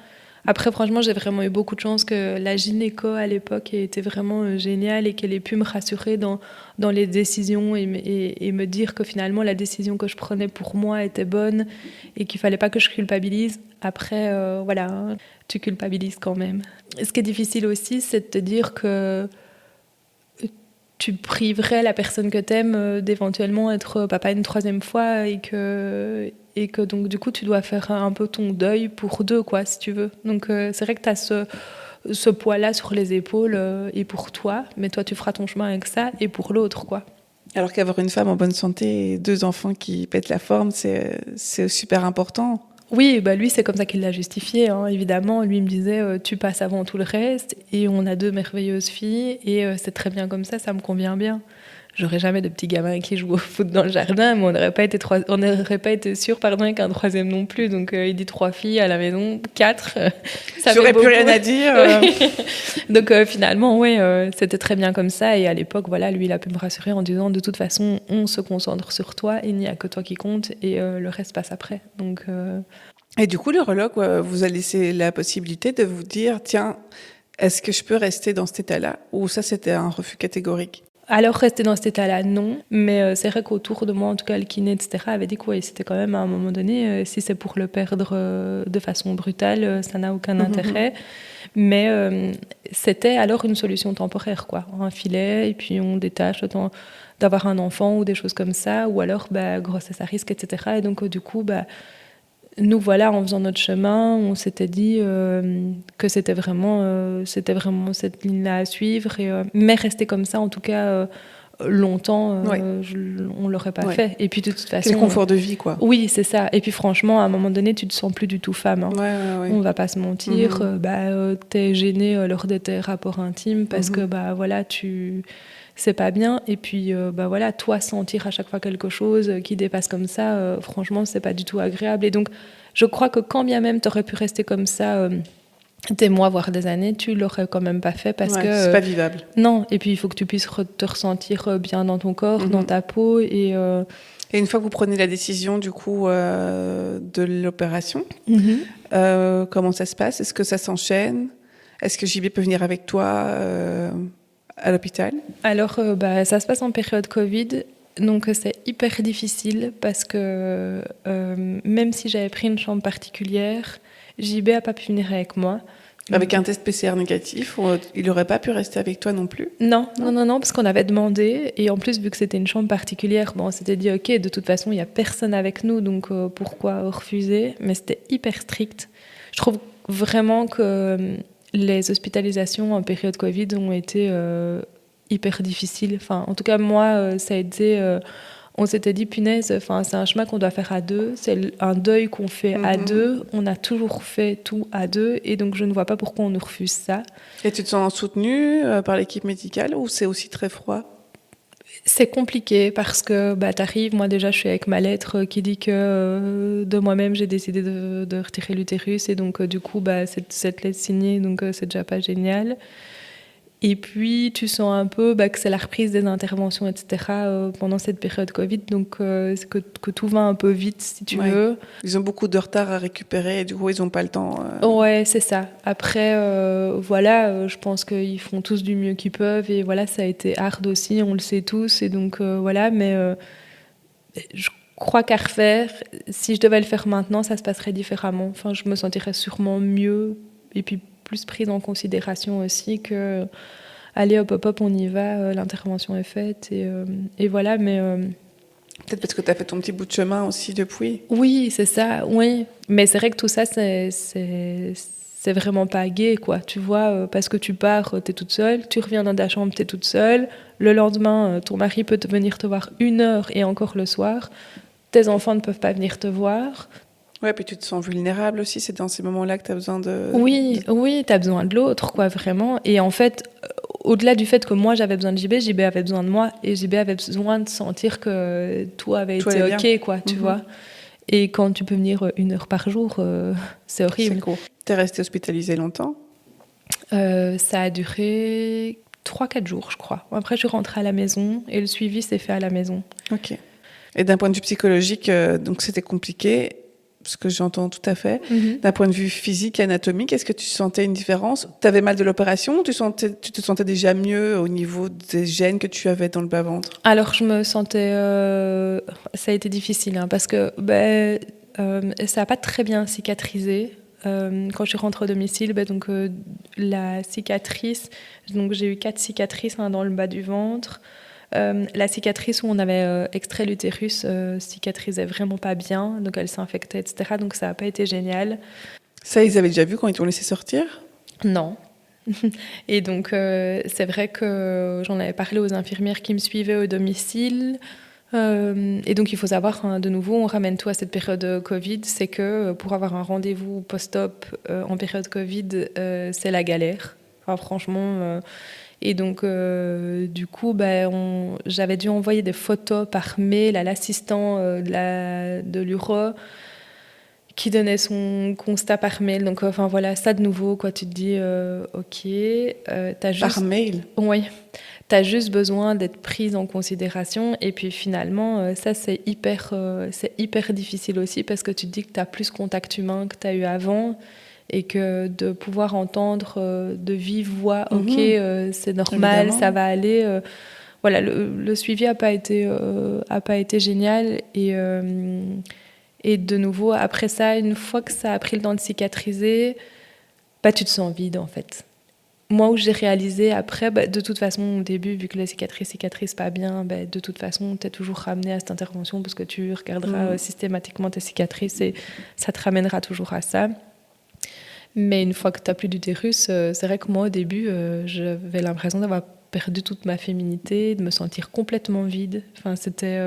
Après, franchement, j'ai vraiment eu beaucoup de chance que la gynéco, à l'époque, était vraiment géniale et qu'elle ait pu me rassurer dans les décisions et me dire que finalement, la décision que je prenais pour moi était bonne et qu'il ne fallait pas que je culpabilise. Après, tu culpabilises quand même. Ce qui est difficile aussi, c'est de te dire que tu priverais la personne que t'aimes d'éventuellement être papa une 3e fois et que donc du coup tu dois faire un peu ton deuil pour 2 quoi si tu veux. Donc c'est vrai que tu as ce poids-là sur les épaules et pour toi, mais toi tu feras ton chemin avec ça et pour l'autre quoi. Alors qu'avoir une femme en bonne santé et 2 enfants qui pètent la forme, c'est super important. Oui, lui, c'est comme ça qu'il l'a justifié, hein, évidemment. Lui, il me disait, tu passes avant tout le reste, et on a 2 merveilleuses filles, et c'est très bien comme ça me convient bien. J'aurais jamais de petits gamins qui jouent au foot dans le jardin, mais on n'aurait pas été sûr qu'un 3e non plus. Donc, il dit 3 filles à la maison, 4. Ça j'aurais plus rien à dire. Donc, finalement, c'était très bien comme ça. Et à l'époque, lui, il a pu me rassurer en disant, de toute façon, on se concentre sur toi, il n'y a que toi qui compte, et le reste passe après. Donc... Et du coup, l'urologue vous a laissé la possibilité de vous dire, tiens, est-ce que je peux rester dans cet état-là ? Ou ça, c'était un refus catégorique ? Alors, rester dans cet état-là, non. Mais c'est vrai qu'autour de moi, en tout cas, le kiné, etc., avait dit que c'était quand même, à un moment donné, si c'est pour le perdre de façon brutale, ça n'a aucun intérêt. Mais c'était alors une solution temporaire, quoi. Un filet, et puis on détache le temps d'avoir un enfant ou des choses comme ça. Ou alors, grossesse à risque, etc. Et donc, du coup, nous, en faisant notre chemin, on s'était dit que c'était vraiment cette ligne-là à suivre. Mais rester comme ça, en tout cas, longtemps, on ne l'aurait pas fait. Et puis, de toute façon... C'est le confort de vie, quoi. Oui, c'est ça. Et puis, franchement, à un moment donné, tu ne te sens plus du tout femme. Hein. On ne va pas se mentir. Tu es gênée lors de tes rapports intimes parce que, c'est pas bien. Et puis, toi, sentir à chaque fois quelque chose qui dépasse comme ça, franchement, c'est pas du tout agréable. Et donc, je crois que quand bien même tu aurais pu rester comme ça des mois, voire des années, tu l'aurais quand même pas fait parce que... c'est pas vivable. Non, et puis il faut que tu puisses te ressentir bien dans ton corps, dans ta peau. Et une fois que vous prenez la décision, du coup, de l'opération, comment ça se passe ? Est-ce que ça s'enchaîne ? Est-ce que JB peut venir avec toi à l'hôpital ? Alors, ça se passe en période Covid, donc c'est hyper difficile parce que même si j'avais pris une chambre particulière, JB n'a pas pu venir avec moi. Avec un test PCR négatif, il n'aurait pas pu rester avec toi non plus ? Non, parce qu'on avait demandé, et en plus, vu que c'était une chambre particulière, on s'était dit, ok, de toute façon, il n'y a personne avec nous, donc pourquoi refuser ? Mais c'était hyper strict. Je trouve vraiment que les hospitalisations en période Covid ont été hyper difficiles. Enfin, en tout cas, moi, ça a été... on s'était dit, punaise, c'est un chemin qu'on doit faire à 2, c'est un deuil qu'on fait à 2, on a toujours fait tout à 2, et donc je ne vois pas pourquoi on nous refuse ça. Et tu te sens soutenue par l'équipe médicale ou c'est aussi très froid ? C'est compliqué parce que t'arrives, moi déjà je suis avec ma lettre qui dit que de moi-même j'ai décidé de retirer l'utérus et donc du coup cette lettre signée, donc c'est déjà pas génial. Et puis tu sens un peu que c'est la reprise des interventions, etc. Pendant cette période Covid, donc c'est que tout va un peu vite si tu veux. Ils ont beaucoup de retard à récupérer et du coup ils n'ont pas le temps. Ouais, c'est ça. Après, voilà, je pense qu'ils font tous du mieux qu'ils peuvent et voilà, ça a été hard aussi, on le sait tous et donc voilà, mais je crois qu'à refaire, si je devais le faire maintenant, ça se passerait différemment. Enfin, je me sentirais sûrement mieux et puis plus prise en considération aussi que allez hop hop hop on y va, l'intervention est faite et voilà, mais peut-être parce que tu as fait ton petit bout de chemin aussi depuis. oui, c'est ça, oui. Mais c'est vrai que tout ça, c'est vraiment pas gai, quoi. Tu vois, parce que tu pars, t'es toute seule, tu reviens dans ta chambre, t'es toute seule. Le lendemain, ton mari peut venir te voir 1 heure et encore le soir. Tes enfants ne peuvent pas venir te voir. Ouais, puis tu te sens vulnérable aussi. C'est dans ces moments-là que tu as besoin de... Oui, t'as besoin de l'autre, quoi, vraiment. Et en fait, au-delà du fait que moi j'avais besoin de JB avait besoin de moi et JB avait besoin de sentir que tout avait été ok, quoi, tu vois. Et quand tu peux venir 1 heure par jour, c'est horrible. C'est court. T'es restée hospitalisée longtemps ? Ça a duré 3-4 jours, je crois. Après, je suis rentrée à la maison et le suivi s'est fait à la maison. Ok. Et d'un point de vue psychologique, donc c'était compliqué, ce que j'entends tout à fait. D'un point de vue physique, anatomique, est-ce que tu sentais une différence ? Tu avais mal de l'opération ou tu te sentais déjà mieux au niveau des gènes que tu avais dans le bas-ventre ? Alors, je me sentais... ça a été difficile, hein, parce que ça n'a pas très bien cicatrisé. Quand je suis rentrée au domicile, la cicatrice... Donc, j'ai eu 4 cicatrices dans le bas du ventre. La cicatrice où on avait extrait l'utérus cicatrisait vraiment pas bien, donc elle s'infectait, etc. Donc ça n'a pas été génial. Ça, ils avaient déjà vu quand ils t'ont laissé sortir ? Non. Et donc c'est vrai que j'en avais parlé aux infirmières qui me suivaient au domicile. Et donc il faut savoir, de nouveau, on ramène tout à cette période Covid, c'est que pour avoir un rendez-vous post-op en période Covid, c'est la galère. Enfin, franchement... Et donc, du coup, j'avais dû envoyer des photos par mail à l'assistant de l'URO qui donnait son constat par mail. Donc, enfin voilà, ça de nouveau, quoi. Tu te dis, ok, t'as juste... Par mail ? Oui. T'as juste besoin d'être prise en considération. Et puis finalement, ça, c'est hyper difficile aussi parce que tu te dis que t'as plus contact humain que t'as eu avant. Et que de pouvoir entendre de vive voix, c'est normal, évidemment. Ça va aller. Voilà, le suivi a pas été génial et de nouveau après ça, une fois que ça a pris le temps de cicatriser, tu te sens vide en fait. Moi où j'ai réalisé après, de toute façon au début, vu que la cicatrice pas bien, de toute façon t'es toujours ramené à cette intervention parce que tu regarderas systématiquement tes cicatrices et ça te ramènera toujours à ça. Mais une fois que tu n'as plus d'utérus, c'est vrai que moi, au début, j'avais l'impression d'avoir perdu toute ma féminité, de me sentir complètement vide. Enfin, c'était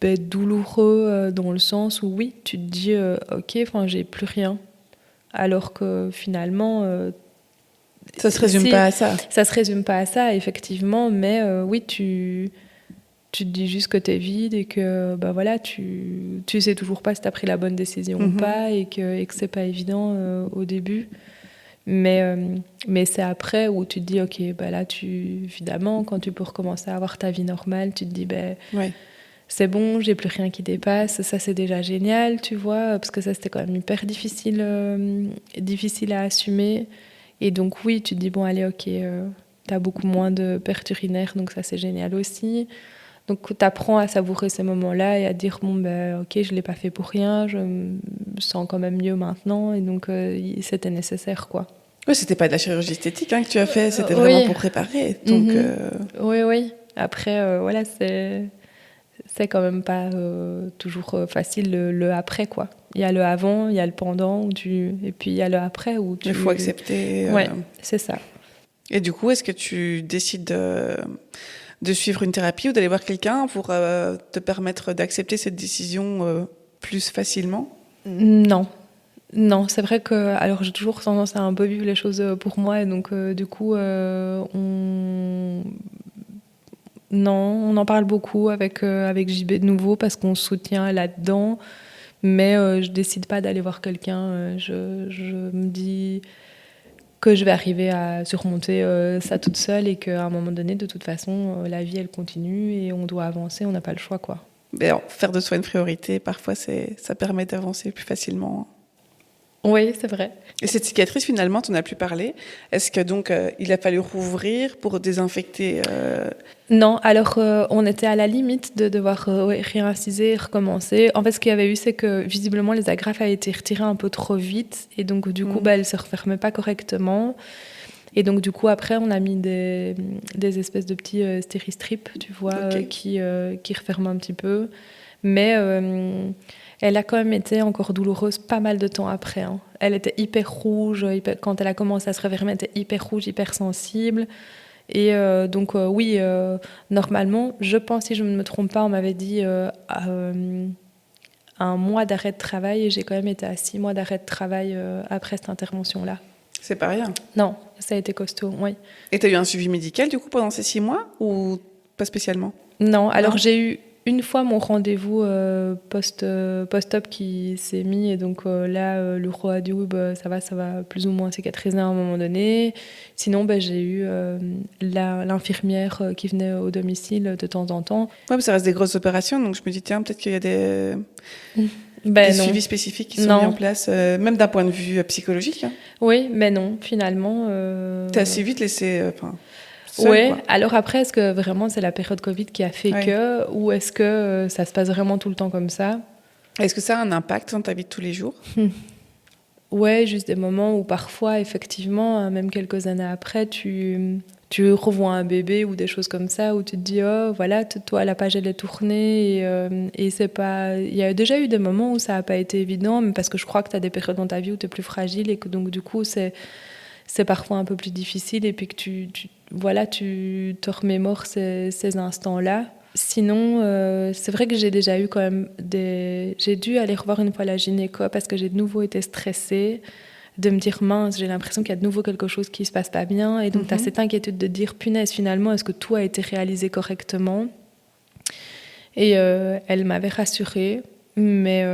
douloureux dans le sens où, oui, tu te dis, OK, j'ai plus rien. Alors que finalement... ça ne se résume pas à ça. Ça ne se résume pas à ça, effectivement. Mais oui, tu te dis juste que tu es vide et que tu sais toujours pas si tu as pris la bonne décision ou pas et que c'est pas évident au début. Mais c'est après où tu te dis, ok, là, évidemment, quand tu peux recommencer à avoir ta vie normale, tu te dis, c'est bon, j'ai plus rien qui dépasse, ça c'est déjà génial, tu vois, parce que ça c'était quand même hyper difficile à assumer. Et donc oui, tu te dis, bon, allez, ok, t'as beaucoup moins de pertes urinaires, donc ça c'est génial aussi. Donc tu apprends à savourer ces moments-là et à dire, bon, ok, je ne l'ai pas fait pour rien, je me sens quand même mieux maintenant, et donc c'était nécessaire, quoi. Oui, c'était pas de la chirurgie esthétique que tu as fait, c'était vraiment pour préparer. Donc, Oui. Après, voilà, c'est quand même pas toujours facile le après, quoi. Il y a le avant, il y a le pendant, et puis il y a le après. Il faut accepter. Oui, c'est ça. Et du coup, est-ce que tu décides de suivre une thérapie ou d'aller voir quelqu'un pour te permettre d'accepter cette décision plus facilement ? Non, c'est vrai que alors j'ai toujours tendance à un peu vivre les choses pour moi et donc du coup Non, on en parle beaucoup avec JB de nouveau parce qu'on se soutient là-dedans. Mais je décide pas d'aller voir quelqu'un. Je me dis que je vais arriver à surmonter ça toute seule et qu'à un moment donné, de toute façon, la vie, elle continue et on doit avancer, on n'a pas le choix, quoi. Mais alors, faire de soi une priorité, parfois, ça permet d'avancer plus facilement. Oui, c'est vrai. Et cette cicatrice, finalement, tu n'en as plus parlé. Est-ce que donc il a fallu rouvrir pour désinfecter Non, alors on était à la limite de devoir réinciser, recommencer. En fait, ce qu'il y avait eu, c'est que visiblement les agrafes avaient été retirées un peu trop vite et donc du coup, elles se refermaient pas correctement. Et donc du coup, après, on a mis des espèces de petits stéristrips, tu vois, qui referment un petit peu. Mais elle a quand même été encore douloureuse pas mal de temps après. Hein. Elle était hyper rouge. Quand elle a commencé à se refermer, elle était hyper rouge, hyper sensible. Et donc, oui, normalement, je pense, si je ne me trompe pas, on m'avait dit un mois d'arrêt de travail. Et j'ai quand même été à 6 mois d'arrêt de travail après cette intervention-là. C'est pas rien. Non, ça a été costaud, oui. Et tu as eu un suivi médical, du coup, pendant ces 6 mois ou pas spécialement? Non, alors j'ai eu une fois mon rendez-vous post-op qui s'est mis et donc là l'uro a dit oui, ça va plus ou moins cicatriser à un moment donné. Sinon j'ai eu l'infirmière qui venait au domicile de temps en temps. Ouais, mais ça reste des grosses opérations, donc je me dis tiens, peut-être qu'il y a des suivis spécifiques qui sont mis en place, même d'un point de vue psychologique. Hein. Oui, mais non, finalement. T'as assez vite laissé. Oui, alors après, est-ce que vraiment c'est la période Covid qui a fait que, ou est-ce que ça se passe vraiment tout le temps comme ça? Est-ce que ça a un impact dans ta vie de tous les jours? Ouais, juste des moments où parfois, effectivement, même quelques années après, tu revois un bébé ou des choses comme ça, où tu te dis, oh, voilà, toi, la page, elle est tournée, et c'est pas... Il y a déjà eu des moments où ça n'a pas été évident, mais parce que je crois que tu as des périodes dans ta vie où tu es plus fragile, et que donc, du coup, c'est parfois un peu plus difficile, et puis que tu te remémores ces instants-là. Sinon, c'est vrai que j'ai déjà eu quand même j'ai dû aller revoir une fois la gynéco parce que j'ai de nouveau été stressée, de me dire mince, j'ai l'impression qu'il y a de nouveau quelque chose qui se passe pas bien, et donc tu as cette inquiétude de dire punaise, finalement, est-ce que tout a été réalisé correctement? Et elle m'avait rassurée. Mais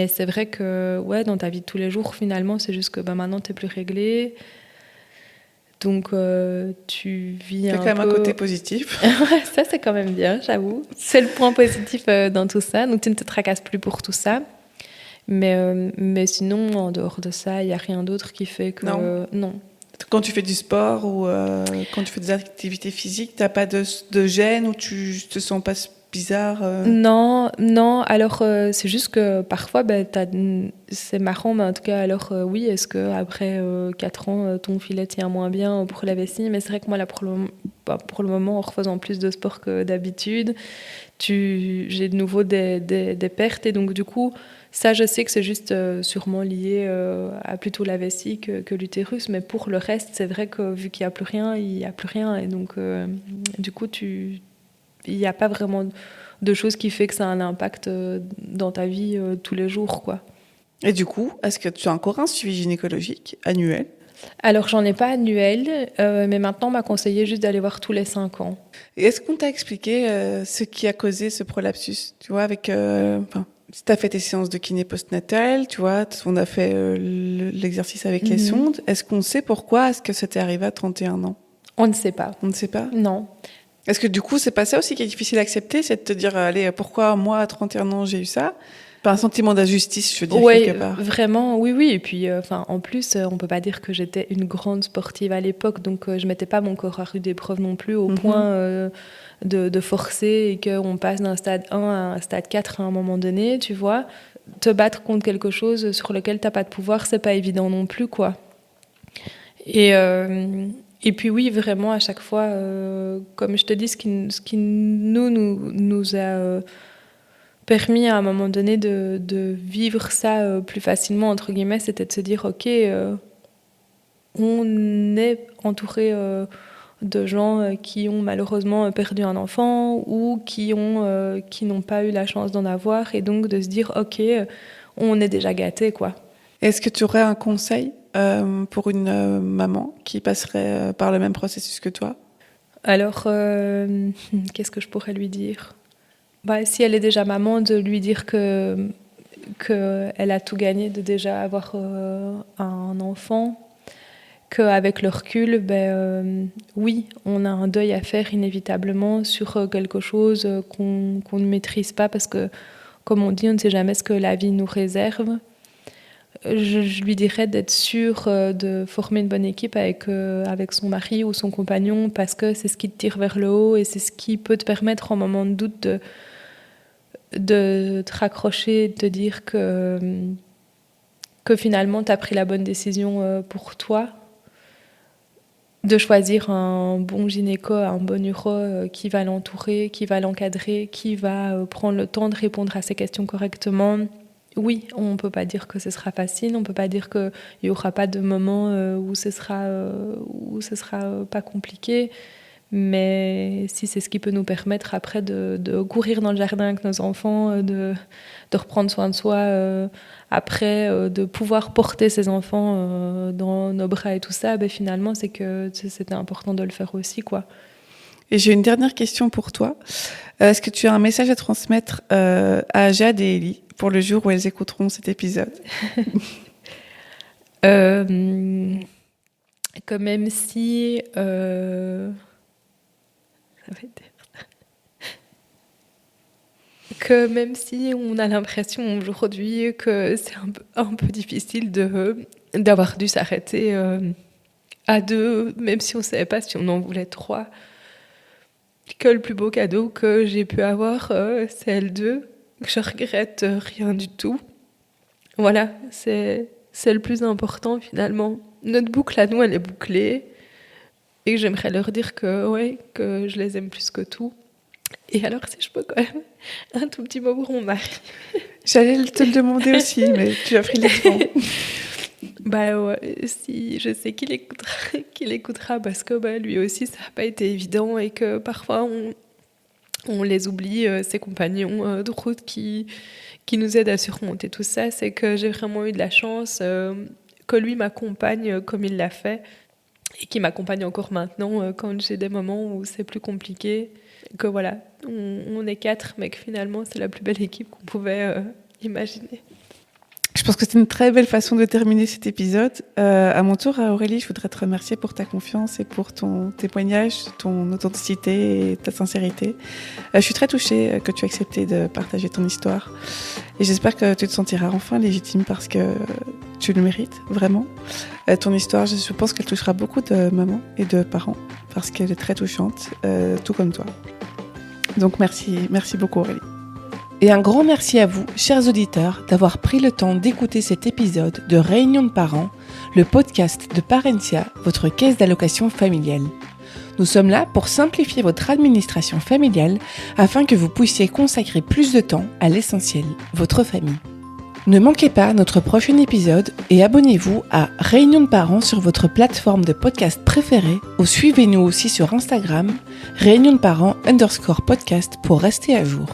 c'est vrai que dans ta vie de tous les jours, finalement, c'est juste que maintenant, tu n'es plus réglée. Donc, tu vis un peu... C'est quand même un côté positif. Ça, c'est quand même bien, j'avoue. C'est le point positif dans tout ça. Donc, tu ne te tracasses plus pour tout ça. Mais sinon, en dehors de ça, il n'y a rien d'autre qui fait que... Non. Quand tu fais du sport ou quand tu fais des activités physiques, tu n'as pas de gêne ou tu te sens pas bizarre Non. Alors, c'est juste que parfois, c'est marrant, mais en tout cas, alors oui, est-ce qu'après 4 ans, ton filet tient moins bien pour la vessie? Mais c'est vrai que moi, là, pour le moment, en refaisant plus de sport que d'habitude, j'ai de nouveau des pertes. Et donc, du coup, ça, je sais que c'est juste sûrement lié à plutôt la vessie que l'utérus. Mais pour le reste, c'est vrai que vu qu'il n'y a plus rien, il n'y a plus rien. Et donc, du coup, il n'y a pas vraiment de choses qui fait que ça a un impact dans ta vie tous les jours, quoi. Et du coup, est-ce que tu as encore un suivi gynécologique annuel? Alors, j'en ai pas annuel, mais maintenant, on m'a conseillé juste d'aller voir tous les 5 ans. Et est-ce qu'on t'a expliqué ce qui a causé ce prolapsus? Tu vois, avec... tu as fait tes séances de kiné postnatal, tu vois, on a fait l'exercice avec les sondes. Est-ce qu'on sait pourquoi est-ce que ça t'est arrivé à 31 ans? On ne sait pas. On ne sait pas? Non. Est-ce que du coup, c'est pas ça aussi qui est difficile à accepter, c'est de te dire, allez, pourquoi moi, à 31 ans, j'ai eu ça? Pas un sentiment d'injustice, je veux dire, quelque part. Vraiment, oui. Et puis, en plus, on peut pas dire que j'étais une grande sportive à l'époque, donc je mettais pas mon corps à rude épreuve non plus, au point de forcer et qu'on passe d'un stade 1 à un stade 4 à un moment donné, tu vois. Te battre contre quelque chose sur lequel t'as pas de pouvoir, c'est pas évident non plus, quoi. Et puis oui, vraiment, à chaque fois, comme je te dis, ce qui nous a permis à un moment donné de vivre ça plus facilement, entre guillemets, c'était de se dire, ok, on est entouré de gens qui ont malheureusement perdu un enfant ou qui n'ont pas eu la chance d'en avoir, et donc de se dire, ok, on est déjà gâtés, quoi. Est-ce que tu aurais un conseil pour une maman qui passerait par le même processus que toi? Alors, qu'est-ce que je pourrais lui dire? Si elle est déjà maman, de lui dire que elle a tout gagné de déjà avoir un enfant, qu'avec le recul, oui, on a un deuil à faire inévitablement sur quelque chose qu'on ne maîtrise pas parce que, comme on dit, on ne sait jamais ce que la vie nous réserve. Je lui dirais d'être sûre de former une bonne équipe avec son mari ou son compagnon parce que c'est ce qui te tire vers le haut et c'est ce qui peut te permettre en moment de doute de te raccrocher et de te dire que finalement tu as pris la bonne décision pour toi, de choisir un bon gynéco, un bon uro qui va l'entourer, qui va l'encadrer, qui va prendre le temps de répondre à ses questions correctement. Oui, on ne peut pas dire que ce sera facile, on ne peut pas dire qu'il n'y aura pas de moment où ce sera pas compliqué, mais si c'est ce qui peut nous permettre après de courir dans le jardin avec nos enfants, de reprendre soin de soi, après de pouvoir porter ses enfants dans nos bras et tout ça, finalement c'est que c'était important de le faire aussi, quoi. Et j'ai une dernière question pour toi. Est-ce que tu as un message à transmettre à Jade et Ellie pour le jour où elles écouteront cet épisode? Que même si... que même si on a l'impression aujourd'hui que c'est un peu difficile d'avoir dû s'arrêter à 2, même si on ne savait pas si on en voulait 3, que le plus beau cadeau que j'ai pu avoir, c'est L2. Je regrette rien du tout. Voilà, c'est le plus important finalement. Notre boucle à nous, elle est bouclée. Et j'aimerais leur dire que je les aime plus que tout. Et alors, si je peux quand même, un tout petit mot pour mon mari. J'allais te le demander aussi, mais tu as pris le temps. Si, je sais qu'il écoutera parce que lui aussi, ça n'a pas été évident et que parfois, on les oublie, ses compagnons de route qui nous aident à surmonter tout ça. C'est que j'ai vraiment eu de la chance que lui m'accompagne comme il l'a fait et qui m'accompagne encore maintenant quand j'ai des moments où c'est plus compliqué. Que voilà, on est 4, mais que finalement, c'est la plus belle équipe qu'on pouvait imaginer. Je pense que c'est une très belle façon de terminer cet épisode. À mon tour, Aurélie, je voudrais te remercier pour ta confiance et pour ton témoignage, ton authenticité et ta sincérité. Je suis très touchée que tu aies accepté de partager ton histoire. Et j'espère que tu te sentiras enfin légitime parce que tu le mérites, vraiment. Ton histoire, je pense qu'elle touchera beaucoup de mamans et de parents parce qu'elle est très touchante, tout comme toi. Donc merci beaucoup Aurélie. Et un grand merci à vous, chers auditeurs, d'avoir pris le temps d'écouter cet épisode de Réunion de parents, le podcast de Parentia, votre caisse d'allocation familiale. Nous sommes là pour simplifier votre administration familiale afin que vous puissiez consacrer plus de temps à l'essentiel, votre famille. Ne manquez pas notre prochain épisode et abonnez-vous à Réunion de parents sur votre plateforme de podcast préférée ou suivez-nous aussi sur Instagram, Réunion de parents _podcast pour rester à jour.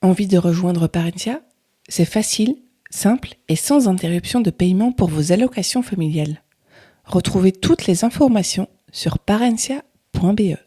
Envie de rejoindre Parentia? C'est facile, simple et sans interruption de paiement pour vos allocations familiales. Retrouvez toutes les informations sur parentia.be.